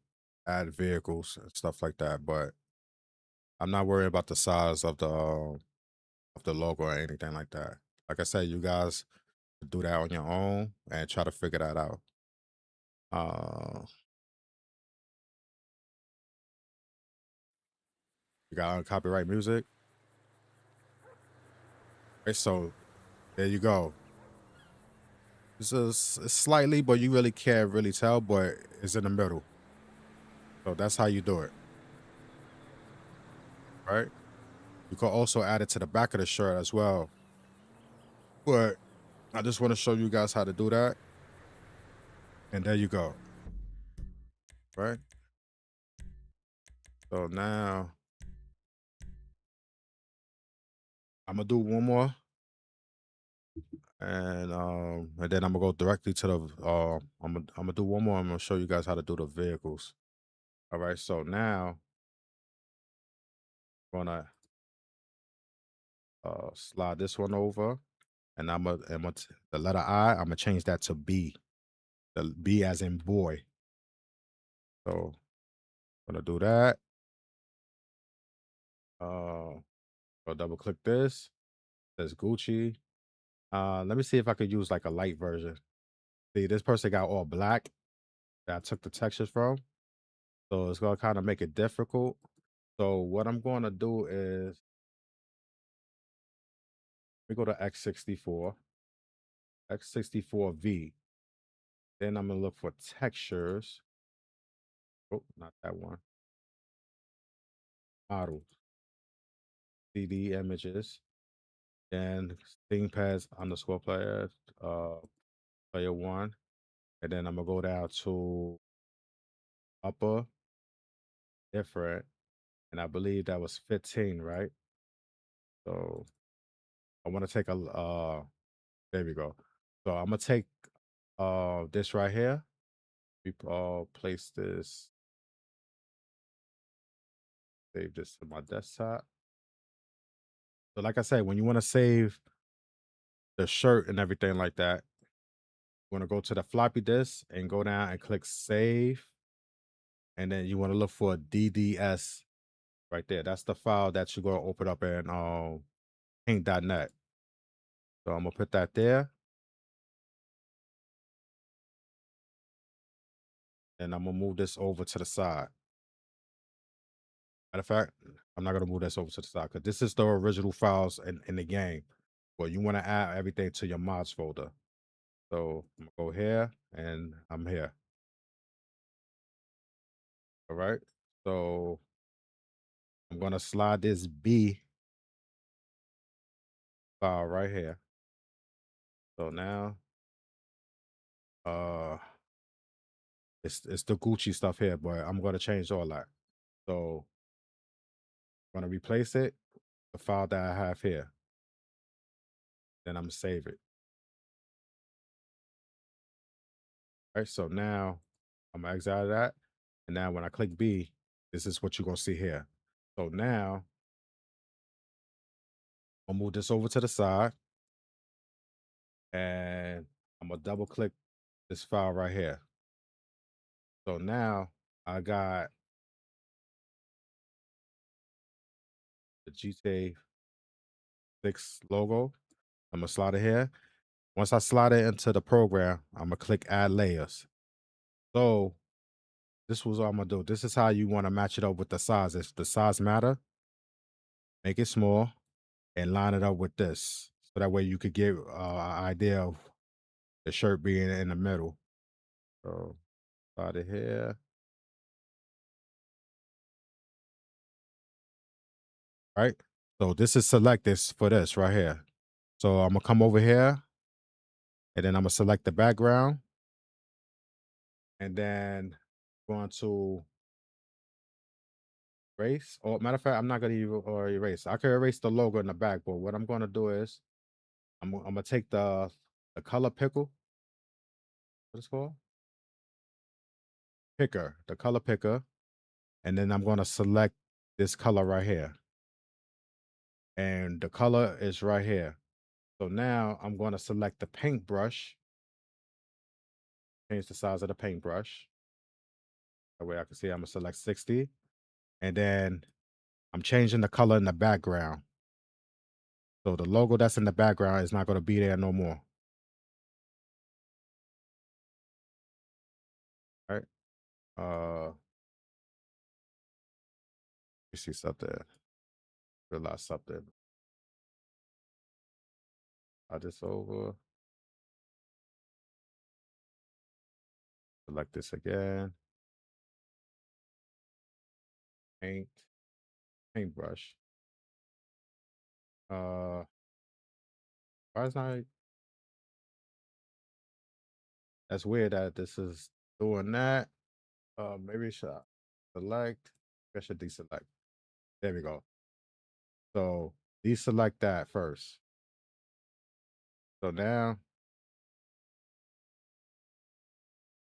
add vehicles and stuff like that. But I'm not worried about the size of the logo or anything like that. Like I said, you guys do that on your own and try to figure that out. You got copyright music. Okay, so there you go. This is it's slightly, but you really can't really tell, but it's in the middle. So that's how you do it, right? You can also add it to the back of the shirt as well. But I just want to show you guys how to do that. And there you go, right? So now I'm gonna do one more, and then I'm gonna go directly to the I'm gonna do one more. I'm gonna show you guys how to do the vehicles. All right, so now I'm gonna slide this one over, and the letter I. I'm gonna change that to B. The B as in boy. So I'm gonna do that. Go double click this. It says Gucci. Let me see if I could use like a light version. See, this person got all black that I took the textures from. So it's gonna kind of make it difficult. So what I'm gonna do is we go to X64, X64V. Then I'm gonna look for textures. Oh, not that one. Models, CD images, and ThinkPads underscore player, player one. And then I'm gonna go down to upper different, and I believe that was 15, right? So I want to take there we go. So I'm gonna take this right here, We place this, save this to my desktop. So like I said, when you want to save the shirt and everything like that, you want to go to the floppy disk and go down and click save. And then you want to look for DDS right there. That's the file that you're going to open up in paint.net. So I'm going to put that there. And I'm going to move this over to the side. Matter of fact, I'm not going to move this over to the side because this is the original files in the game. But you want to add everything to your mods folder. So I'm going to go here and I'm here. All right. So I'm going to slide this B file right here. So now it's the Gucci stuff here, but I'm going to change all that. So I'm going to replace it, the file that I have here. Then I'm going to save it. All right. So now I'm going to exit out of that. And now when I click B, this is what you're going to see here. So now I'll move this over to the side. And I'm going to double click this file right here. So now I got the GTA 6 logo. I'm going to slide it here. Once I slide it into the program, I'm going to click add layers. So this was what I'm going to do. This is how you want to match it up with the size. If the size matter, make it small and line it up with this. So that way you could get an idea of the shirt being in the middle. So slide it here. Right. So this is select this for this right here. So I'm going to come over here and then I'm going to select the background. And then going to erase. Or matter of fact, I'm not going to even or erase. I could erase the logo in the back, but what I'm going to do is I'm going to take the color pickle. What it's called? Picker, the color picker. And then I'm going to select this color right here. And the color is right here. So now I'm going to select the paintbrush. Change the size of the paintbrush. That way I can see I'm going to select 60. And then I'm changing the color in the background. So the logo that's in the background is not going to be there no more. All right. You see something. Realize something. I just over. Select this again. Paintbrush. Why is not? That's weird that this is doing that. Maybe should I select? I should deselect. There we go. So deselect that first. So now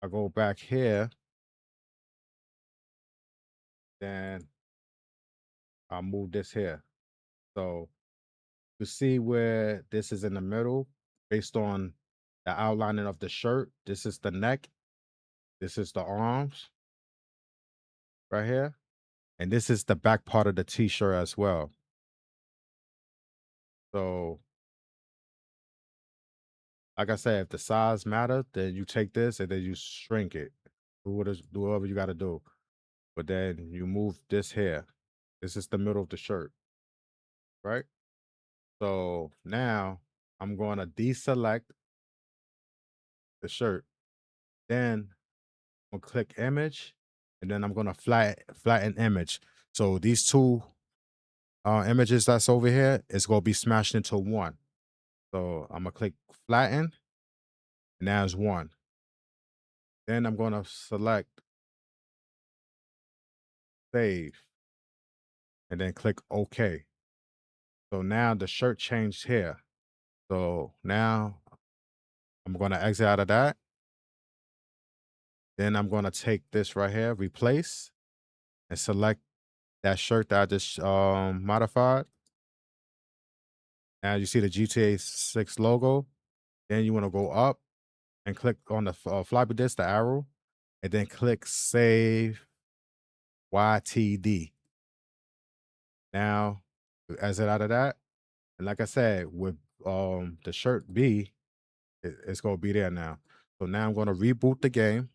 I go back here. Then I'll move this here. So you see where this is in the middle based on the outlining of the shirt. This is the neck. This is the arms right here. And this is the back part of the t-shirt as well. So like I said, if the size matter, then you take this and then you shrink it. Do whatever you got to do. But then you move this here. This is the middle of the shirt, right? So now I'm going to deselect the shirt. Then I'm going to click image. And then I'm going to flatten image. So these two images that's over here is going to be smashed into one. So I'm going to click flatten. And now it's one. Then I'm going to select save. And then click OK. So now the shirt changed here. So now I'm going to exit out of that. Then I'm gonna take this right here, replace, and select that shirt that I just modified. Now you see the GTA 6 logo. Then you want to go up and click on the floppy disk, the arrow, and then click Save YTD. Now, exit out of that. And like I said, with the shirt B, it's gonna be there now. So now I'm gonna reboot the game.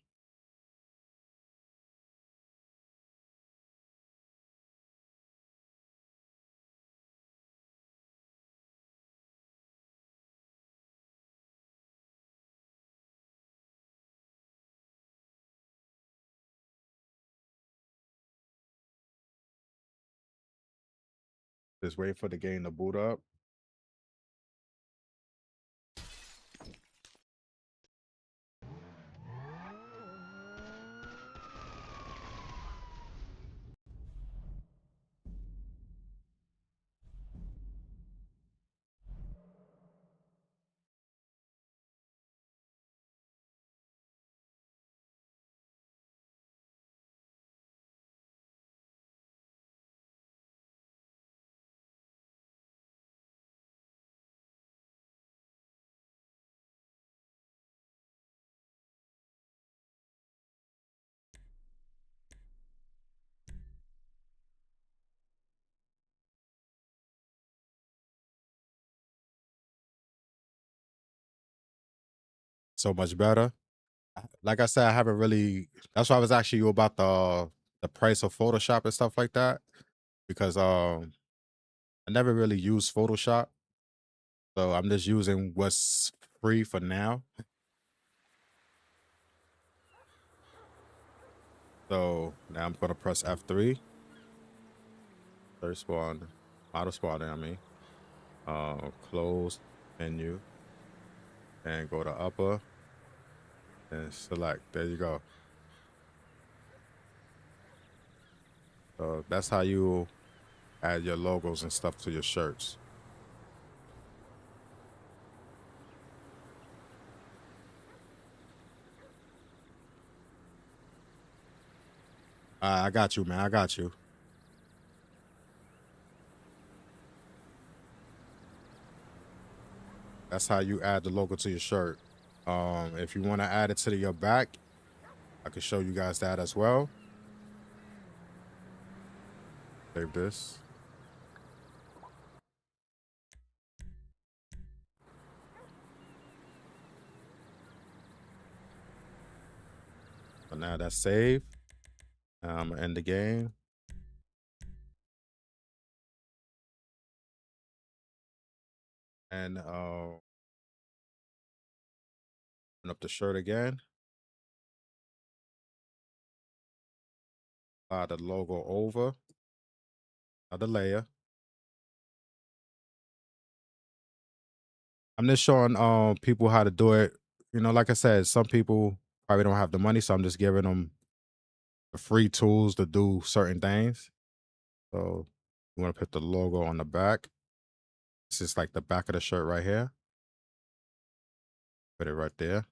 Just wait for the game to boot up. So much better. Like I said, I haven't really. That's why I was asking you about the price of Photoshop and stuff like that, because I never really used Photoshop, so I'm just using what's free for now. So now I'm gonna press F3, third spawn, auto spawning. I mean, close menu, and go to upper and select. There you go. So that's how you add your logos and stuff to your shirts. I got you, man. I got you. That's how you add the logo to your shirt. If you want to add it to your back, I can show you guys that as well. Save this. So now that's saved. Now I'm gonna end the game. And open up the shirt again. Slide the logo over. Another layer. I'm just showing people how to do it. You know, like I said, some people probably don't have the money, so I'm just giving them the free tools to do certain things. So you want to put the logo on the back. This is like the back of the shirt right here. Put it right there.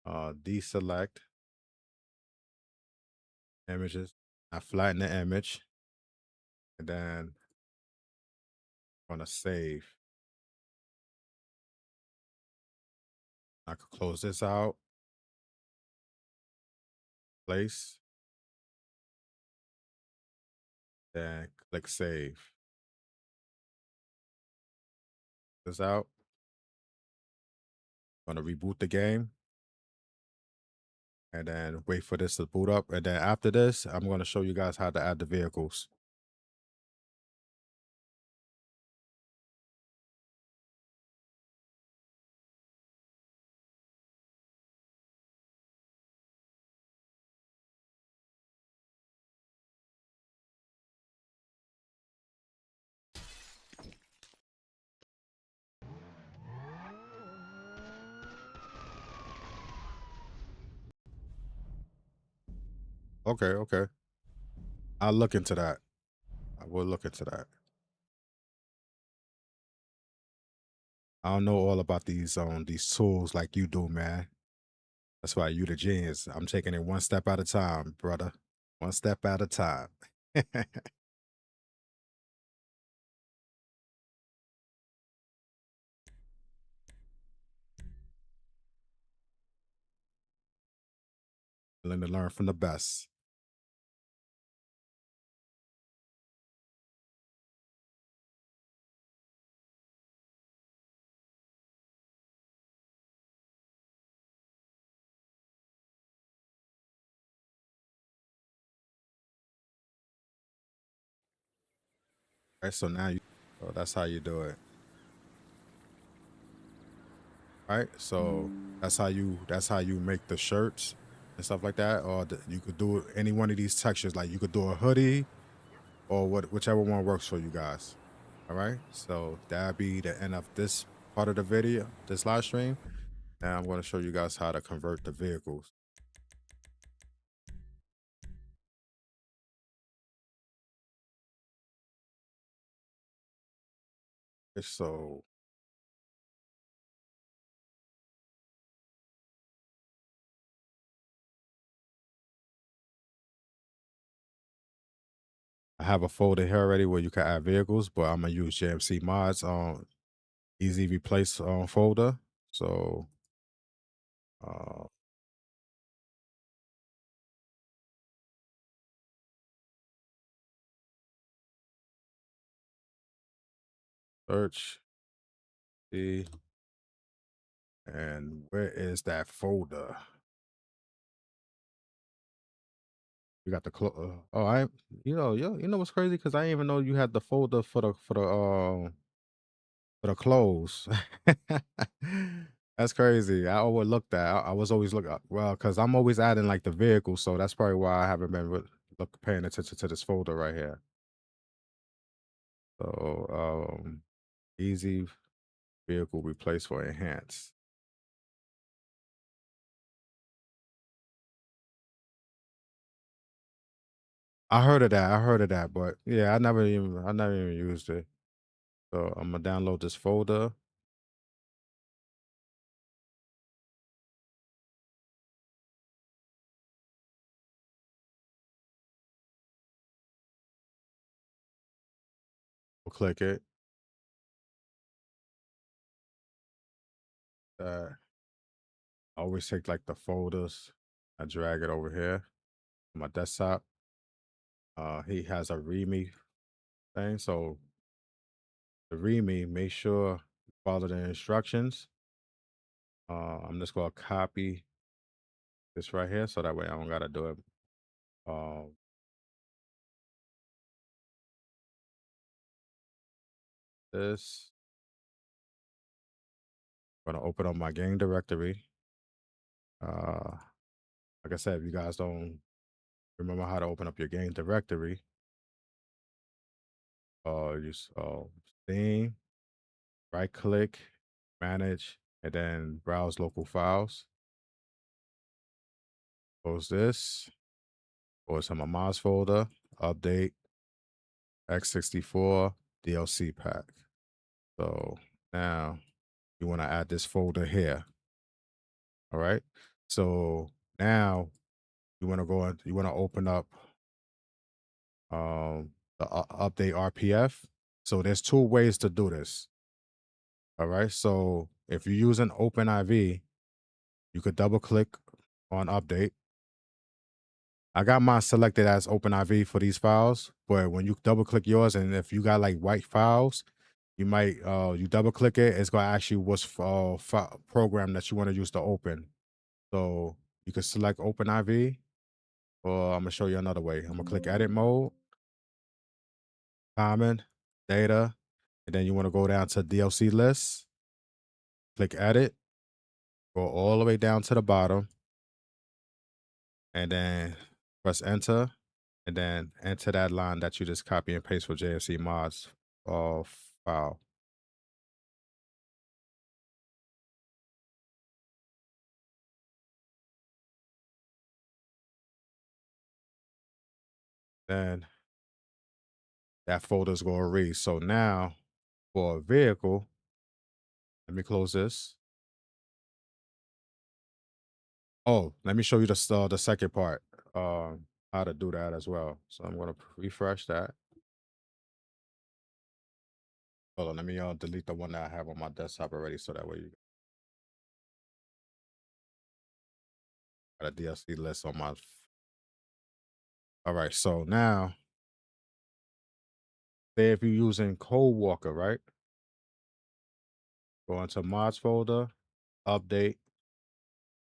Deselect images. I flatten the image, and then I'm gonna save. I could close this out. Place. Then click save. This out. I'm gonna reboot the game, and then wait for this to boot up. And then after this, I'm gonna show you guys how to add the vehicles. Okay, okay. I'll look into that. I will look into that. I don't know all about these tools like you do, man. That's why you the genius. I'm taking it one step at a time, brother. One step at a time. Willing to learn from the best. Right, so now so that's how you do it. Right, so that's how you make the shirts and stuff like that. Or you could do any one of these textures. Like you could do a hoodie or whichever one works for you guys. All right, so that'll be the end of this part of the video, this live stream. Now I'm going to show you guys how to convert the vehicles. So I have a folder here already where you can add vehicles, but I'm gonna use JMC Mods on easy replace folder. So uh, search, see, and where is that folder? You got the oh, you know what's crazy? Because I didn't even know you had the folder for the clothes. That's crazy. I overlooked that. I was always looking well because I'm always adding like the vehicle, so that's probably why I haven't been paying attention to this folder right here. So easy vehicle replace for enhance. I heard of that. I heard of that, but yeah, I never even used it. So I'm gonna download this folder. We'll click it. I always take like the folders. I drag it over here on my desktop. He has a README thing, so the README, make sure you follow the instructions. I'm just gonna copy this right here, so that way I don't gotta do it. Um, this. I'm gonna open up my game directory. Like I said, if you guys don't remember how to open up your game directory, use Steam, right click, manage, and then browse local files. Close this, go to my mods folder, update, x64, DLC pack. So now you want to add this folder here. All right. So now you want to you want to open up the update RPF. So there's two ways to do this. All right. So if you're using OpenIV, you could double click on update. I got mine selected as OpenIV for these files, but when you double click yours, and if you got like white files, you might you double click it, it's gonna ask you what's program that you want to use to open. So you can select OpenIV, or I'm gonna show you another way. I'm gonna click edit mode, common, data, and then you want to go down to DLC list, click edit, go all the way down to the bottom, and then press enter, and then enter that line that you just copy and paste for JMC Mods file. Then that folder's going to read. So now for a vehicle, let me close this. Oh, let me show you the second part. How to do that as well. So I'm gonna refresh that. Hold on, let me delete the one that I have on my desktop already, so that way you got a DLC list on my. All right, so now, say if you're using Cold Walker, right? Go into mods folder, update,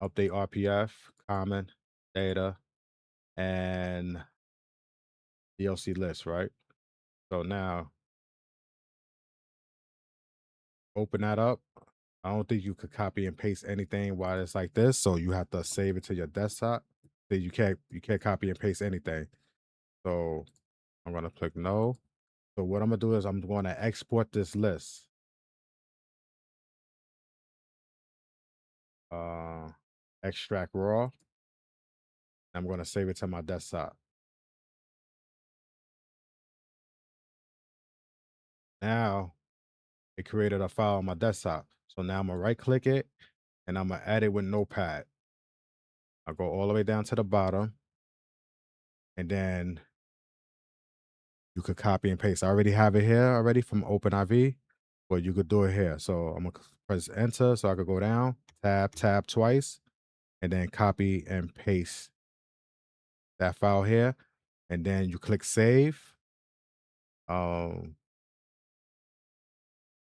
update RPF, common, data, and DLC list, right? So now open that up. I don't think you could copy and paste anything while it's like this, so you have to save it to your desktop. So you can't copy and paste anything. So I'm gonna click no. So what I'm gonna do is I'm gonna export this list. Uh, extract raw. I'm gonna save it to my desktop. Now it created a file on my desktop. So now I'm gonna right click it and I'm gonna add it with Notepad. I'll go all the way down to the bottom and then you could copy and paste. I already have it here already from OpenIV, but you could do it here. So I'm gonna press enter so I could go down, tab twice, and then copy and paste that file here. And then you click save. Um,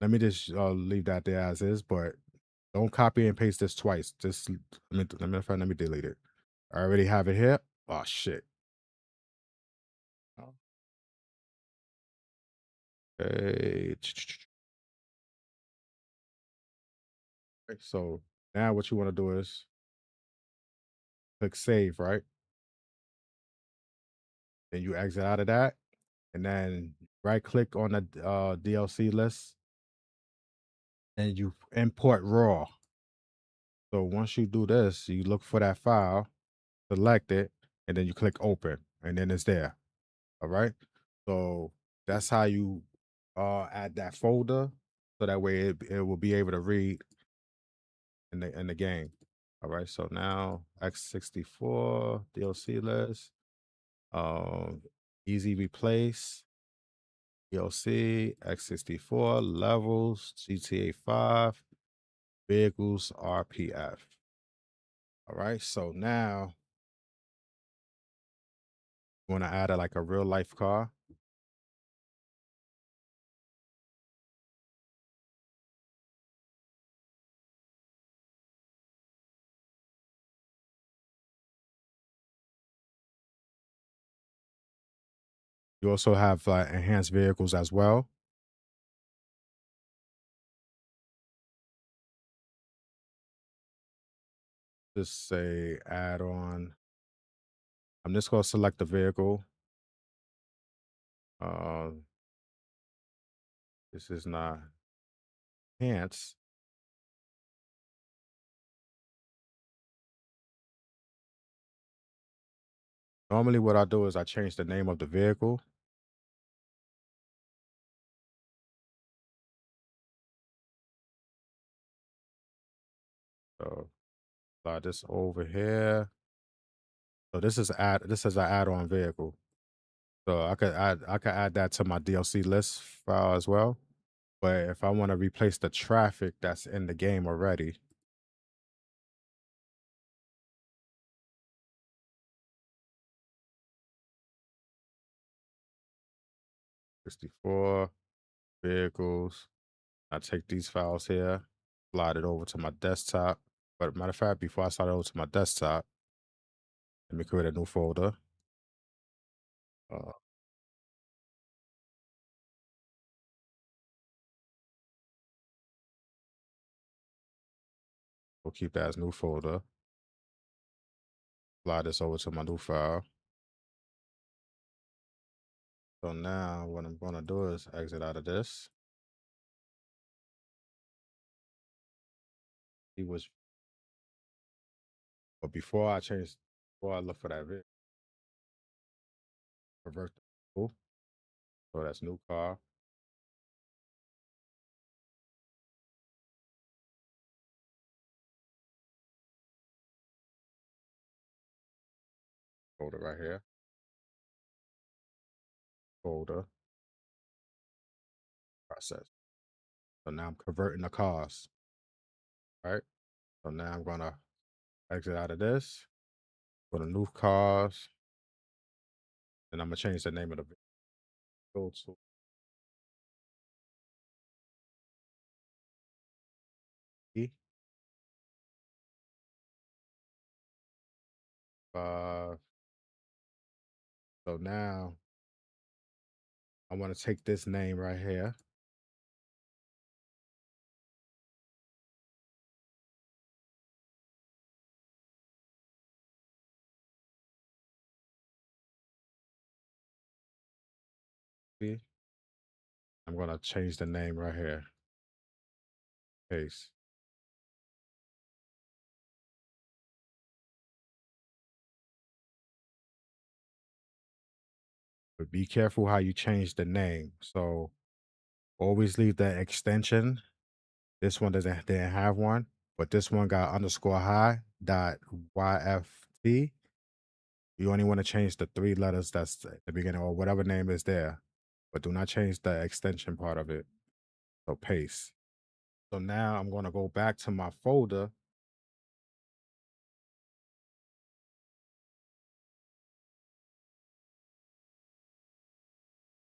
let me just leave that there as is, but don't copy and paste this twice. Just let me delete it. I already have it here. Oh shit. Okay. So now what you want to do is click save, right? Then you exit out of that, and then right click on the DLC list, and you import raw. So once you do this, you look for that file, select it, and then you click open, and then it's there. All right. So that's how you add that folder, so that way it will be able to read in the game. All right. So now X64 DLC list, um, easy replace. DLC, X64, levels, GTA 5, vehicles, RPF. All right, so now you want to add like a real life car. You also have enhanced vehicles as well. Just say add on. I'm just going to select the vehicle. Uh, this is not enhanced. Normally, what I do is I change the name of the vehicle. So slide this over here. So this is an add-on vehicle. So I could add that to my DLC list file as well. But if I want to replace the traffic that's in the game already, 64 vehicles, I take these files here, slide it over to my desktop. But matter of fact, before I slide it over to my desktop, let me create a new folder. Uh, we'll keep that as new folder. Slide this over to my new file. So now what I'm going to do is exit out of this. See which, but before I look for that video, revert the tool. So that's new car. Folder right here. Folder process. So now I'm converting the cars. Right. So now I'm gonna exit out of this. Go to new cars. And I'm gonna change the name of the vehicle to E. 5. So now I want to take this name right here. See? I'm gonna change the name right here. Paste. But be careful how you change the name. So always leave the extension. This one didn't have one, but this one got underscore high dot YFT. You only want to change the 3 letters that's at the beginning or whatever name is there, but do not change the extension part of it. So paste. So now I'm gonna go back to my folder.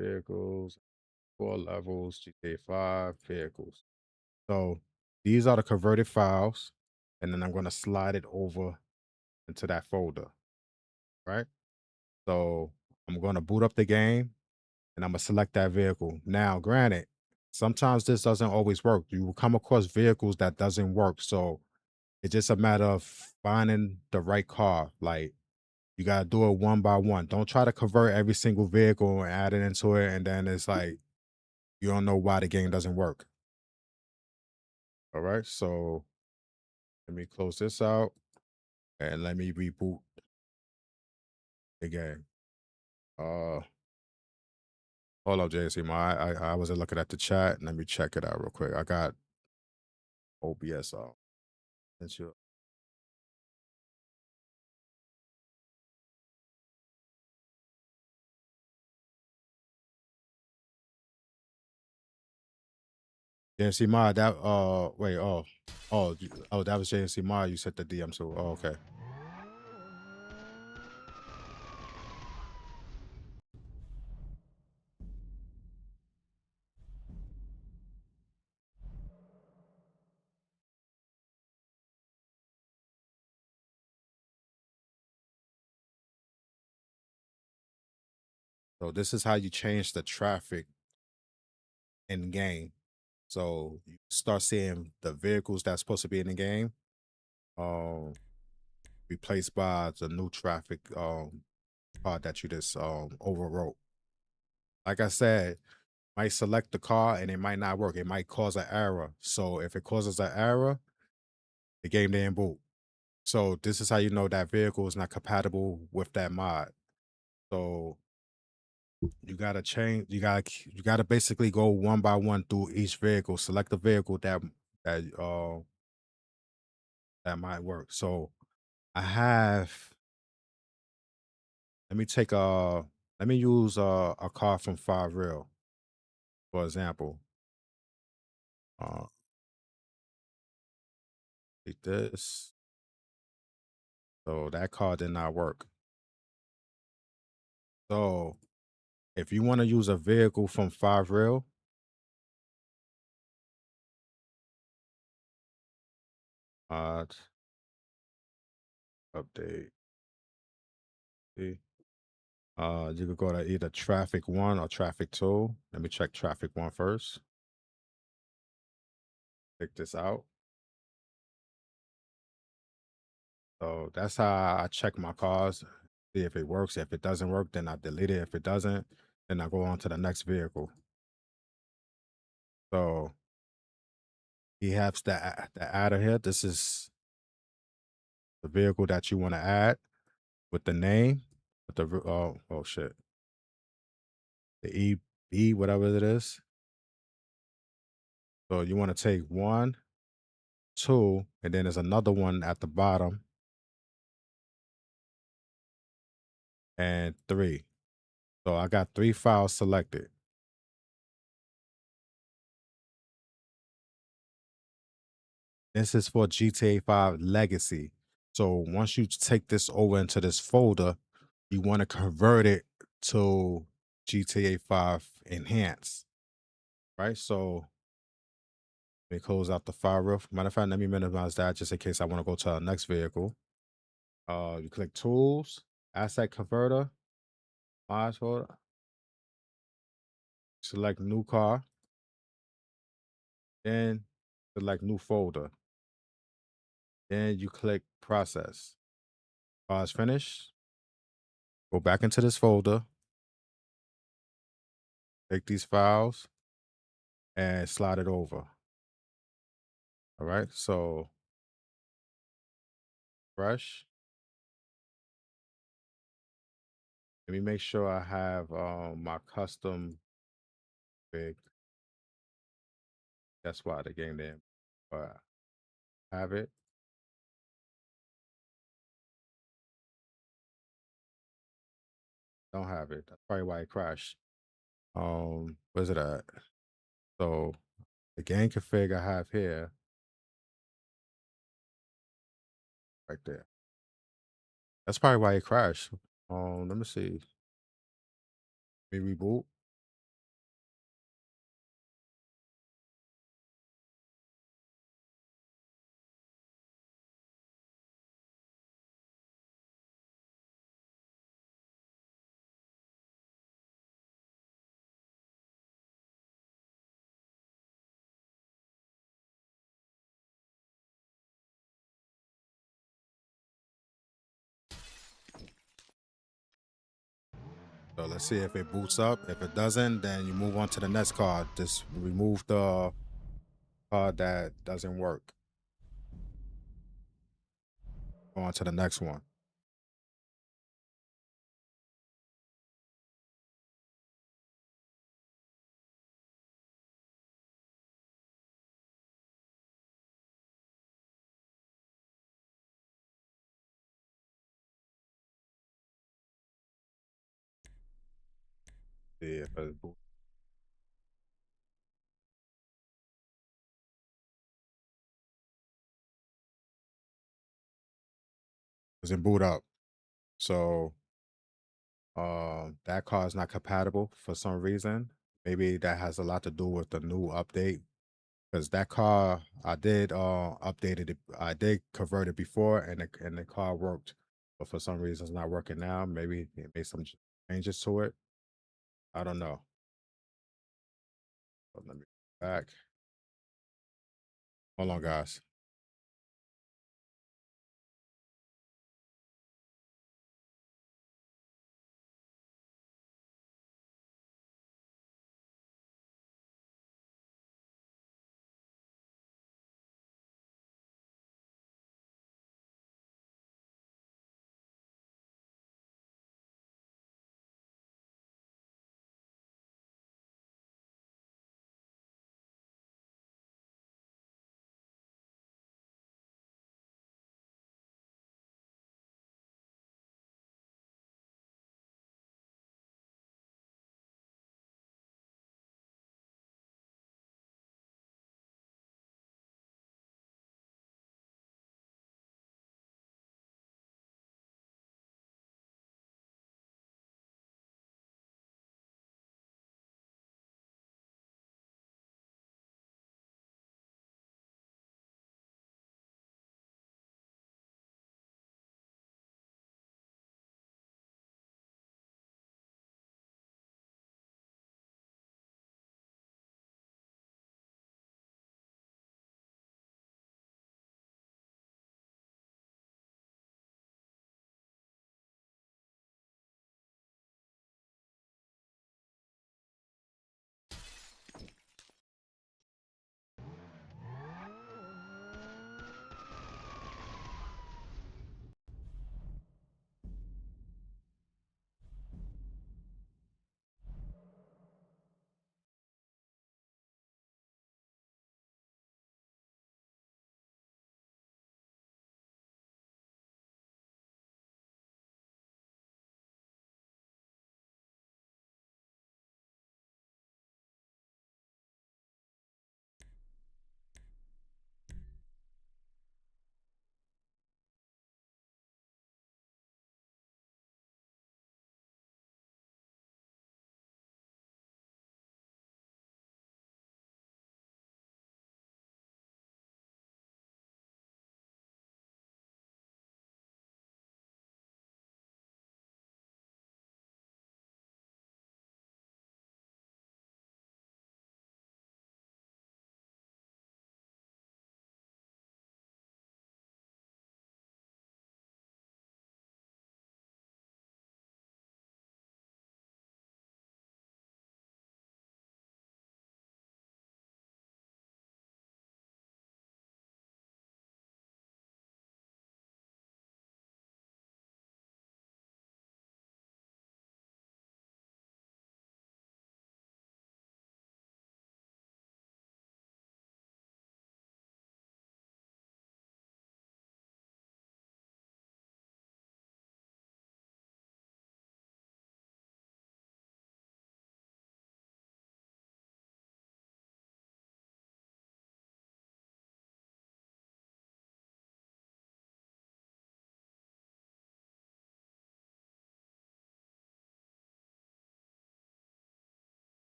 Vehicles, 4 levels, GTA 5, vehicles. So these are the converted files, and then I'm gonna slide it over into that folder, right? So I'm gonna boot up the game and I'm gonna select that vehicle. Now, granted, sometimes this doesn't always work. You will come across vehicles that doesn't work. So it's just a matter of finding the right car. Like you gotta do it one by one. Don't try to convert every single vehicle and add it into it, and then it's like you don't know why the game doesn't work. All right, so let me close this out and let me reboot the game. Uh, Hold up, JC. I wasn't looking at the chat. Let me check it out real quick. I got OBS off. Since you JMC Mod, that wait, that was JMC Mod. You set the DM to. Oh, okay. So this is how you change the traffic in game. So you start seeing the vehicles that's supposed to be in the game, um, replaced by the new traffic part that you just overwrote. Like I said, might select the car and it might not work. It might cause an error. So if it causes an error, the game didn't boot. So this is how you know that vehicle is not compatible with that mod. So you gotta change. You gotta basically go one by one through each vehicle. Select the vehicle that that might work. So I have. Let me take a. Let me use a car from 5 Real for example. Uh, Take this. So that car did not work. So if you want to use a vehicle from 5 Real, mod update. See? You could go to either traffic 1 or traffic 2. Let me check traffic 1 first. Check this out. So that's how I check my cars. See if it works. If it doesn't work, then I delete it. If it doesn't, then I go on to the next vehicle. So he has the adder here. This is the vehicle that you want to add with the name, with the oh shit, the EB whatever it is. So you want to take 1, 2, and then there's another one at the bottom. and 3. So I got 3 files selected. This is for GTA 5 Legacy. So once you take this over into this folder, you want to convert it to GTA 5 Enhanced, right? So let me close out the file real. Matter of fact, let me minimize that just in case I want to go to our next vehicle. You click Tools, Asset Converter, Mods folder, select New Car, then select New Folder. Then you click Process. Car's finished. Go back into this folder, take these files, and slide it over. All right, so fresh. Let me make sure I have my custom big. That's why the game name. But have it. Don't have it. That's probably why it crashed. Where's it at? So the game config I have here, right there. That's probably why it crashed. Let me see. Let me reboot. So let's see if it boots up. If it doesn't, then you move on to the next card. Just remove the card that doesn't work. Go on to the next one. See if it boots. Doesn't boot up. So that card is not compatible for some reason. Maybe that has a lot to do with the new update. Because that car I did updated it. I did convert it before and the car worked. But for some reason it's not working now. Maybe it made some changes to it. I don't know. But let me go back. Hold on, guys.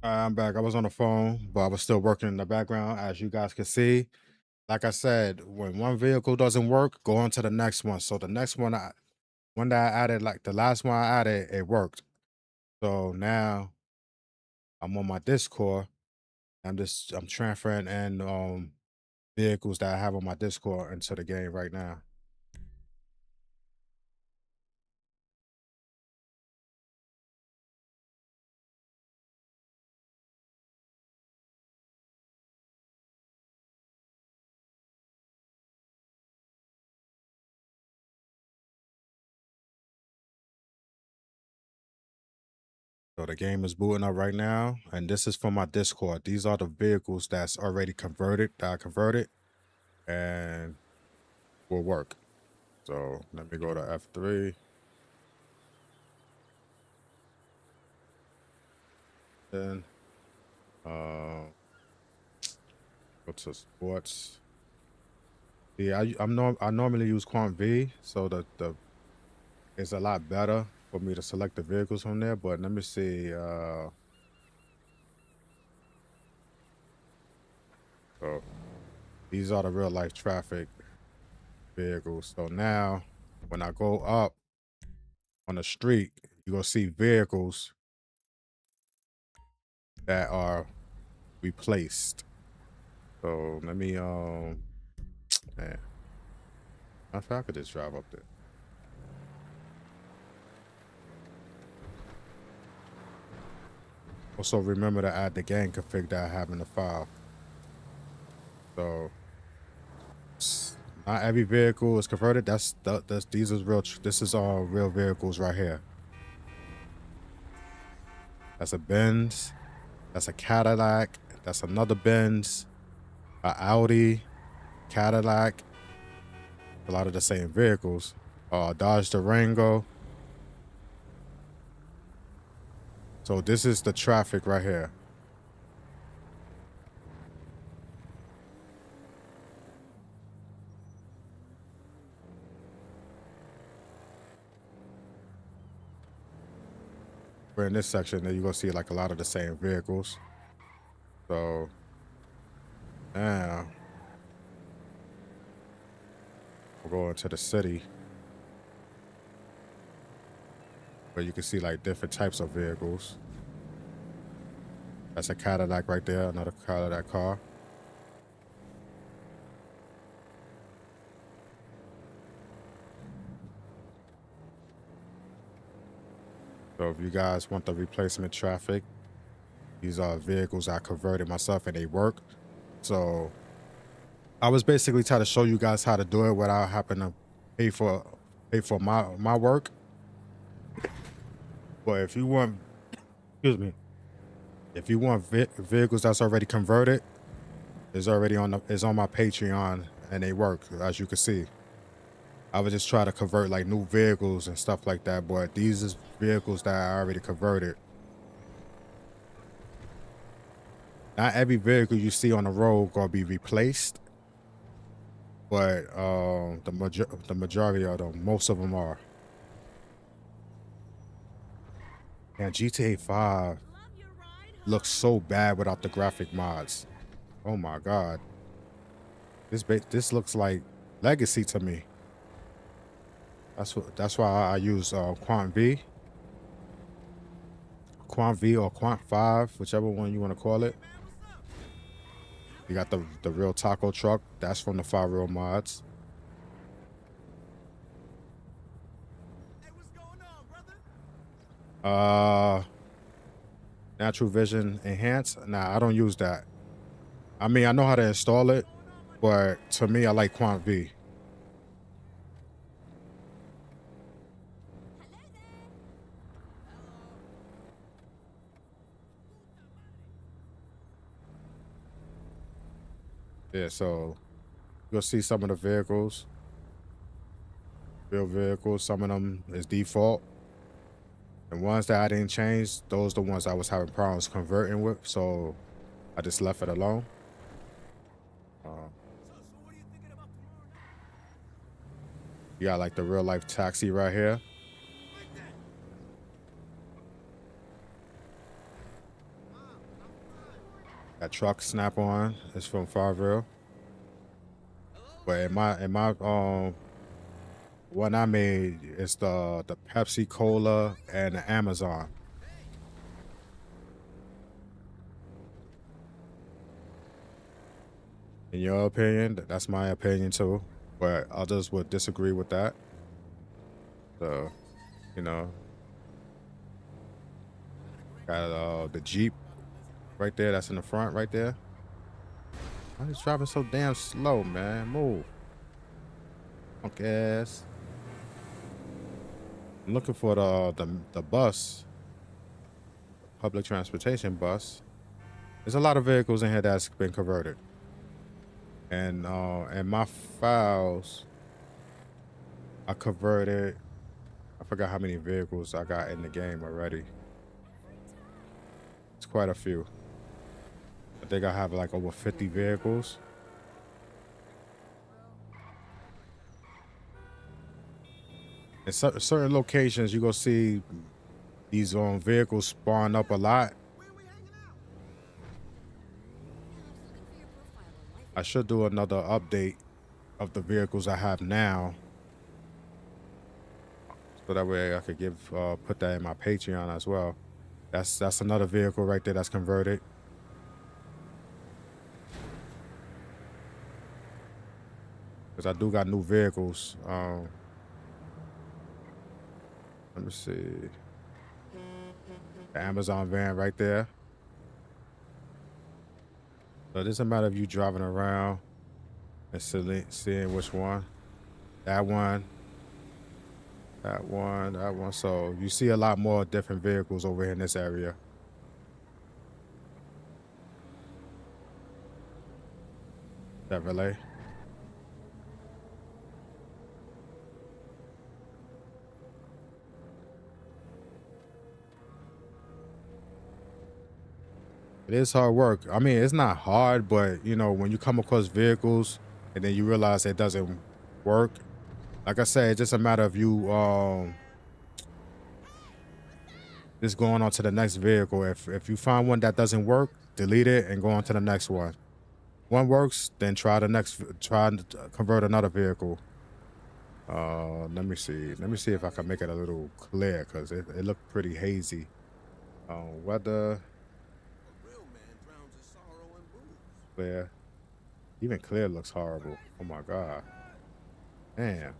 I'm back. I was on the phone, but I was still working in the background, as you guys can see. Like I said, when one vehicle doesn't work, go on to the next one. So the next one, one that I added, like the last one I added, it worked. So now I'm on my Discord. I'm transferring in vehicles that I have on my Discord into the game right now. So the game is booting up right now, and this is for my Discord. These are the vehicles that's already converted, that I converted, and will work. So let me go to F3. Then go to sports. Yeah, I normally use Quant V, so the it's a lot better for me to select the vehicles from there. But let me see. So these are the real life traffic vehicles. So now when I go up on the street, you're gonna see vehicles that are replaced. So let me man, I could just drive up there. Also remember to add the gang config that I have in the file. So not every vehicle is converted. These is real. This is all real vehicles right here. That's a Benz. That's a Cadillac. That's another Benz. A Audi, Cadillac. A lot of the same vehicles. Dodge Durango. So this is the traffic right here. We're in this section, then you're gonna see like a lot of the same vehicles. So now we'll go into the city where you can see like different types of vehicles. That's a Cadillac right there, another Cadillac car. So if you guys want the replacement traffic, these are vehicles I converted myself and they work. So I was basically trying to show you guys how to do it without having to pay for my work. But if you want, excuse me, if you want vehicles that's already converted, it's already on my Patreon and they work, as you can see. I would just try to convert like new vehicles and stuff like that, but these is vehicles that I already converted. Not every vehicle you see on the road gonna be replaced, but the majority of them, most of them are. And GTA 5 looks so bad without the graphic mods. Oh my god, this looks like Legacy to me. That's why I use Quant V or Quant 5, whichever one you want to call it. You got the real taco truck. That's from the 5 real mods. Hey, what's going on, brother? Natural Vision Enhance. Nah, I don't use that. I mean, I know how to install it, but to me, I like Quant V. Yeah, so you'll see some of the vehicles, real vehicles. Some of them is default. The ones that I didn't change, those the ones I was having problems converting with, so I just left it alone. So what are you thinking about tomorrow night? You got like the real life taxi right here. Like that. That truck snap on is from Farville. But in my one I made is the Pepsi Cola and the Amazon. In your opinion, that's my opinion too. But others would disagree with that. So, you know, got the Jeep right there. That's in the front right there. Why is driving so damn slow, man? Move. Punk ass. I'm looking for the bus, public transportation bus. There's a lot of vehicles in here that's been converted. And in my files, I converted, I forgot how many vehicles I got in the game already. It's quite a few. I think I have like over 50 vehicles. In certain locations, you go see these vehicles spawn up a lot. I should do another update of the vehicles I have now, so that way I could put that in my Patreon as well. That's another vehicle right there that's converted. Because I do got new vehicles. Let me see. The Amazon van right there. So it doesn't matter if you driving around and seeing which one. That one. That one. That one. So you see a lot more different vehicles over here in this area. Chevrolet. It is hard work. I mean, it's not hard, but you know, when you come across vehicles and then you realize it doesn't work, like I said, it's just a matter of you just going on to the next vehicle. If you find one that doesn't work, delete it and go on to the next one. One works, then try and convert another vehicle. Let me see. Let me see if I can make it a little clear, because it looked pretty hazy. Weather. Clear. Even clear looks horrible. Oh my god. Damn.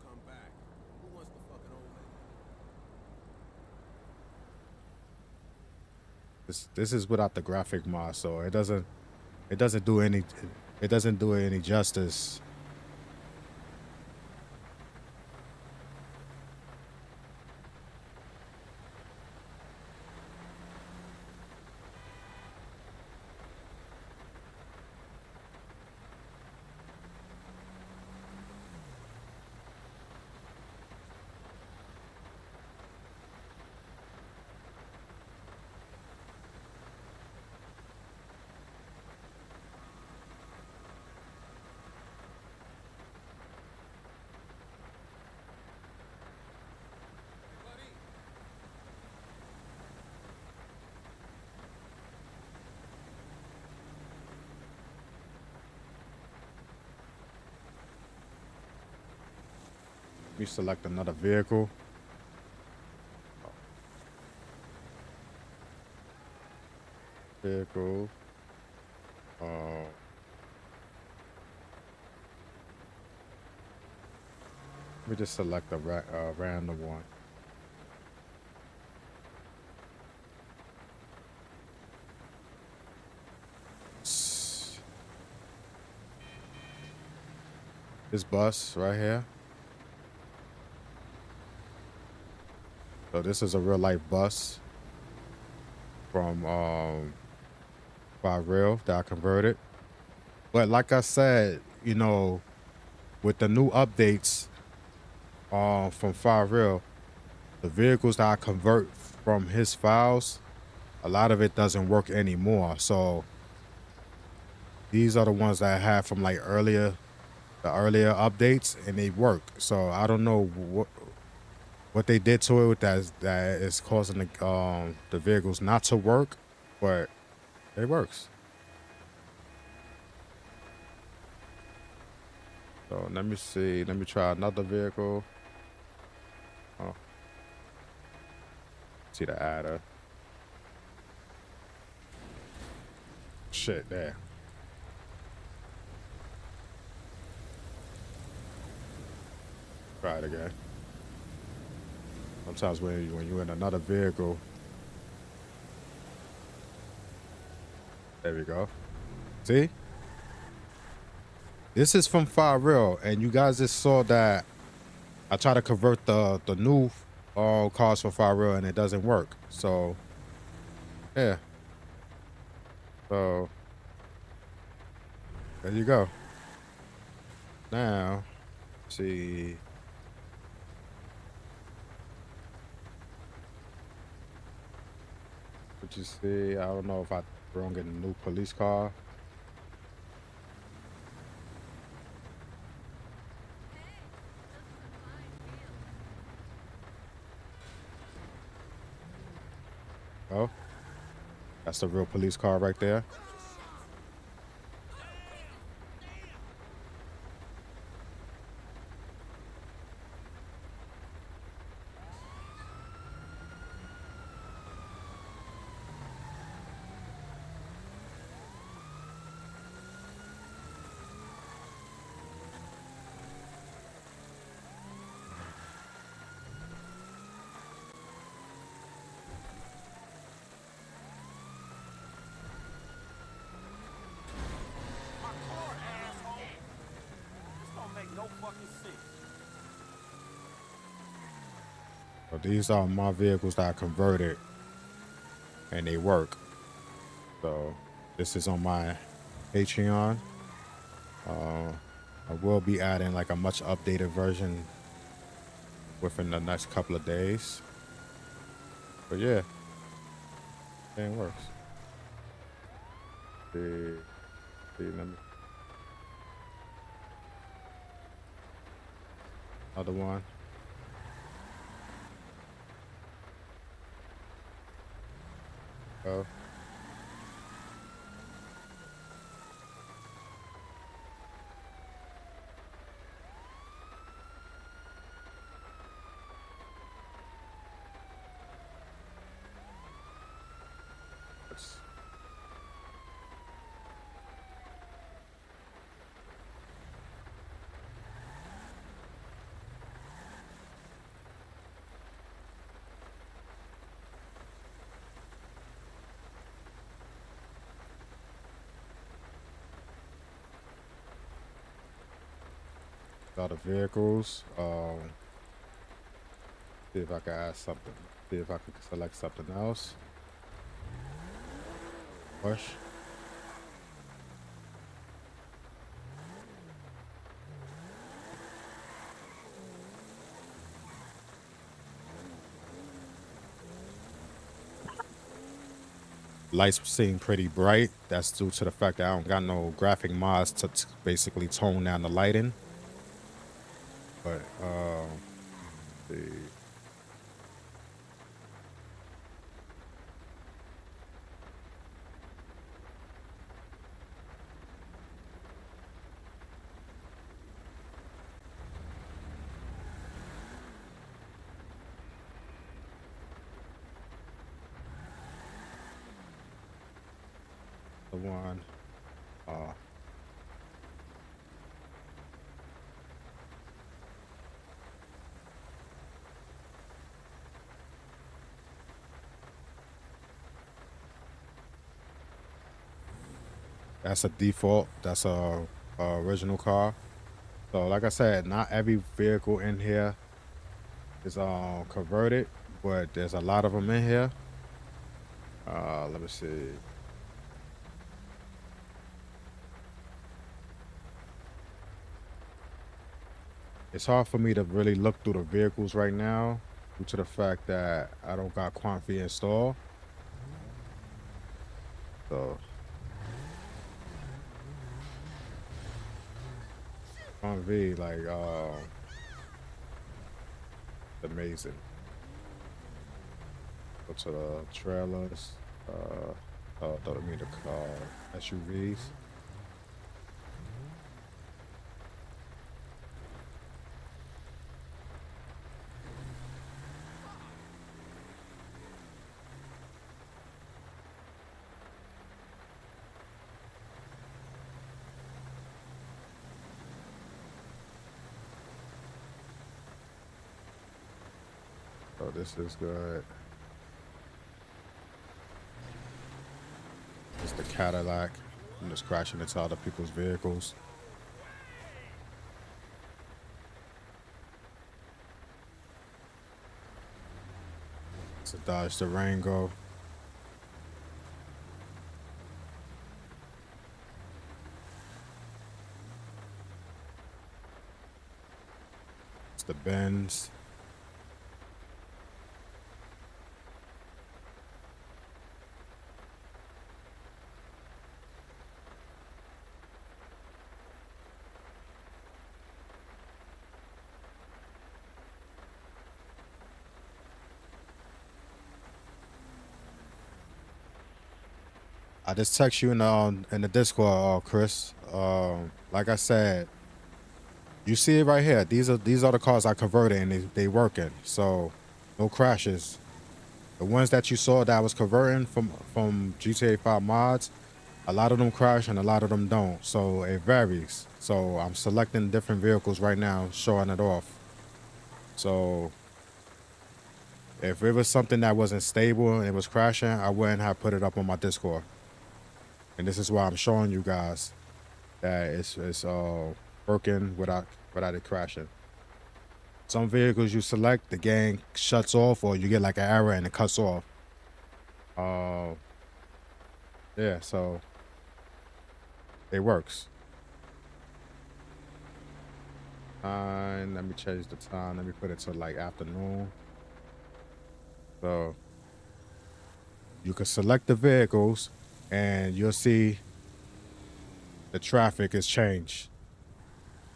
This is without the graphic mod, so it doesn't do any justice. Let me select another vehicle. Vehicle. Let me just select a random one. This bus right here. So this is a real life bus from RYUO that I converted. But like I said, you know, with the new updates from RYUO, the vehicles that I convert from his files, a lot of it doesn't work anymore. So these are the ones that I have from like the earlier updates, and they work. So I don't know what they did to it that is causing the vehicles not to work, but it works. So let me see. Let me try another vehicle. Oh, see the adder. Shit, there. Try it again. Sometimes when you're in another vehicle, there we go. See, this is from RYUO, and you guys just saw that I try to convert the new cards for RYUO, and it doesn't work. So yeah, so there you go. Now, see. What you see? I don't know if I brought in a new police car. Oh, that's the real police car right there. My car, asshole! This don't make no fucking sense. So these are my vehicles that I converted, and they work. So this is on my Patreon. I will be adding like a much updated version within the next couple of days. But yeah, it works. See, let me. Another one. Oh. Other vehicles. See if I can add something. See if I can select something else. Push. Lights seem pretty bright. That's due to the fact that I don't got no graphic mods to basically tone down the lighting. But let's see. The one. That's a default. That's a original car. So like I said, not every vehicle in here is converted, but there's a lot of them in here. Let me see. It's hard for me to really look through the vehicles right now due to the fact that I don't got Quantv installed. So Quantv, like, amazing. Go to the trailers. Don't mean the car SUVs. So this is good. It's the Cadillac. I'm just crashing into other people's vehicles. It's a Dodge Durango. It's the Benz. I just text you in the Discord, Chris. Like I said, you see it right here. These are the cars I converted and they working. So no crashes. The ones that you saw that I was converting from GTA 5 mods, a lot of them crash and a lot of them don't. So it varies. So I'm selecting different vehicles right now, showing it off. So if it was something that wasn't stable and it was crashing, I wouldn't have put it up on my Discord. And this is why I'm showing you guys that it's working without it crashing. Some vehicles you select, the game shuts off, or you get like an error and it cuts off. Yeah, so it works. And let me change the time. Let me put it to like afternoon. So you can select the vehicles and you'll see the traffic is changed.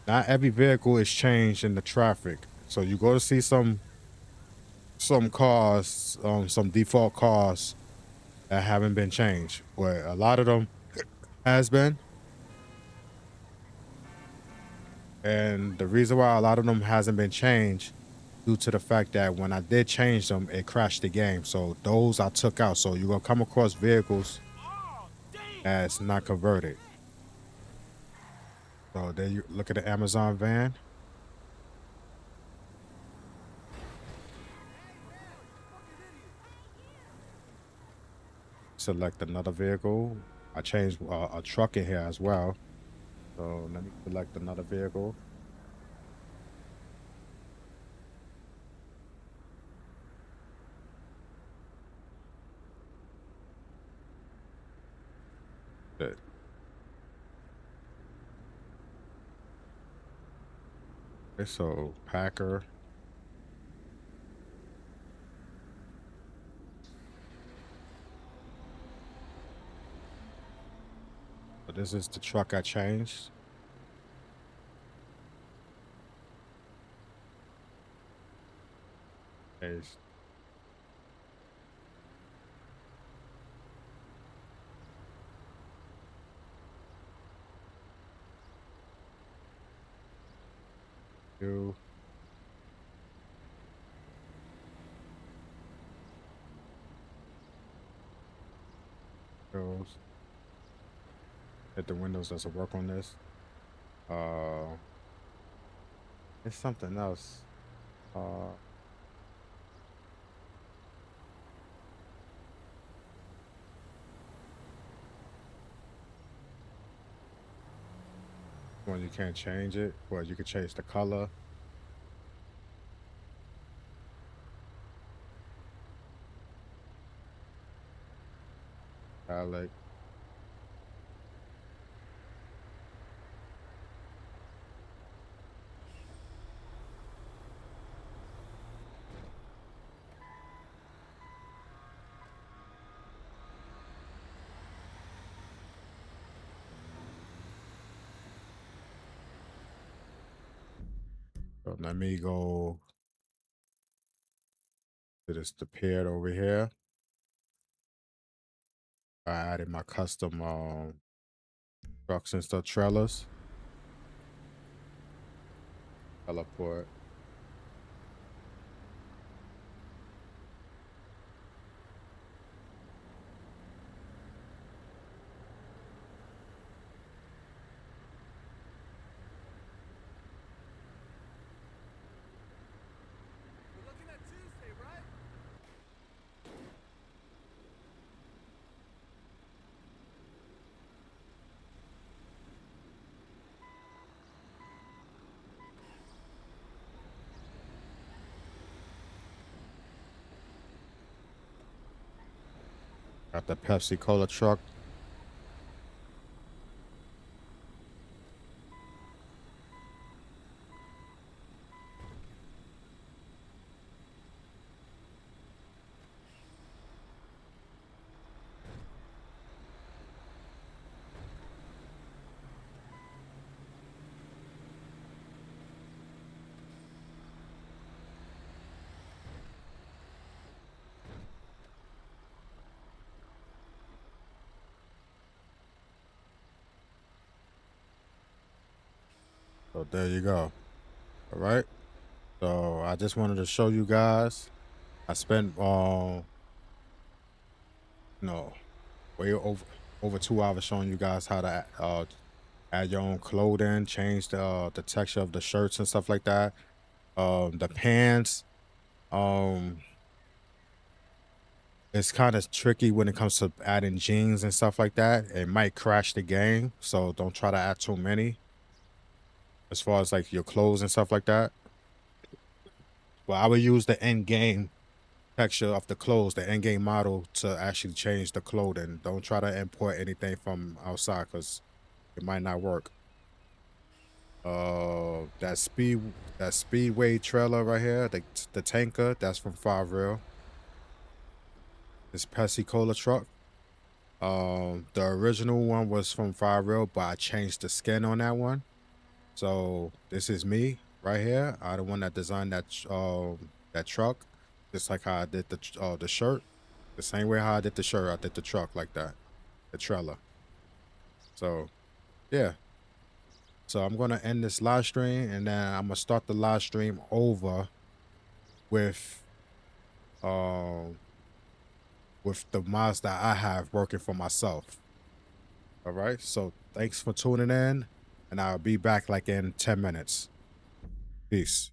Not every vehicle is changed in the traffic. So you go to see some cars, some default cars that haven't been changed, but a lot of them has been. And the reason why a lot of them hasn't been changed due to the fact that when I did change them, it crashed the game. So those I took out. So you're gonna come across vehicles that's not converted. So there you look at the Amazon van. Select another vehicle. I changed a truck in here as well. So let me select another vehicle. Good. Okay, so Packer. So this is the truck I changed. Okay. You. Goes. Hit the windows doesn't work on this. It's something else. When you can't change it, well, you can change the color. Like so let me go to this prepared over here. I added my custom trucks and stuff, trailers. Teleport. We're looking at Tuesday, right? Got the Pepsi Cola truck. So there you go. All right. So I just wanted to show you guys. I spent no way over 2 hours showing you guys how to add your own clothing, change the texture of the shirts and stuff like that. The pants. Um it's kind of tricky when it comes to adding jeans and stuff like that. It might crash the game, so don't try to add too many as far as like your clothes and stuff like that. Well, I would use the end game texture of the clothes, the end game model, to actually change the clothing. Don't try to import anything from outside because it might not work. That speedway trailer right here, the tanker, that's from RYUO. This Pepsi Cola truck. The original one was from RYUO, but I changed the skin on that one. So this is me right here. I the one that designed that truck, just like how I did the shirt. The same way how I did the shirt, I did the truck like that, the trailer. So yeah. So I'm gonna end this live stream and then I'm gonna start the live stream over with um with the mods that I have working for myself. All right. So thanks for tuning in, and I'll be back like in 10 minutes. Peace.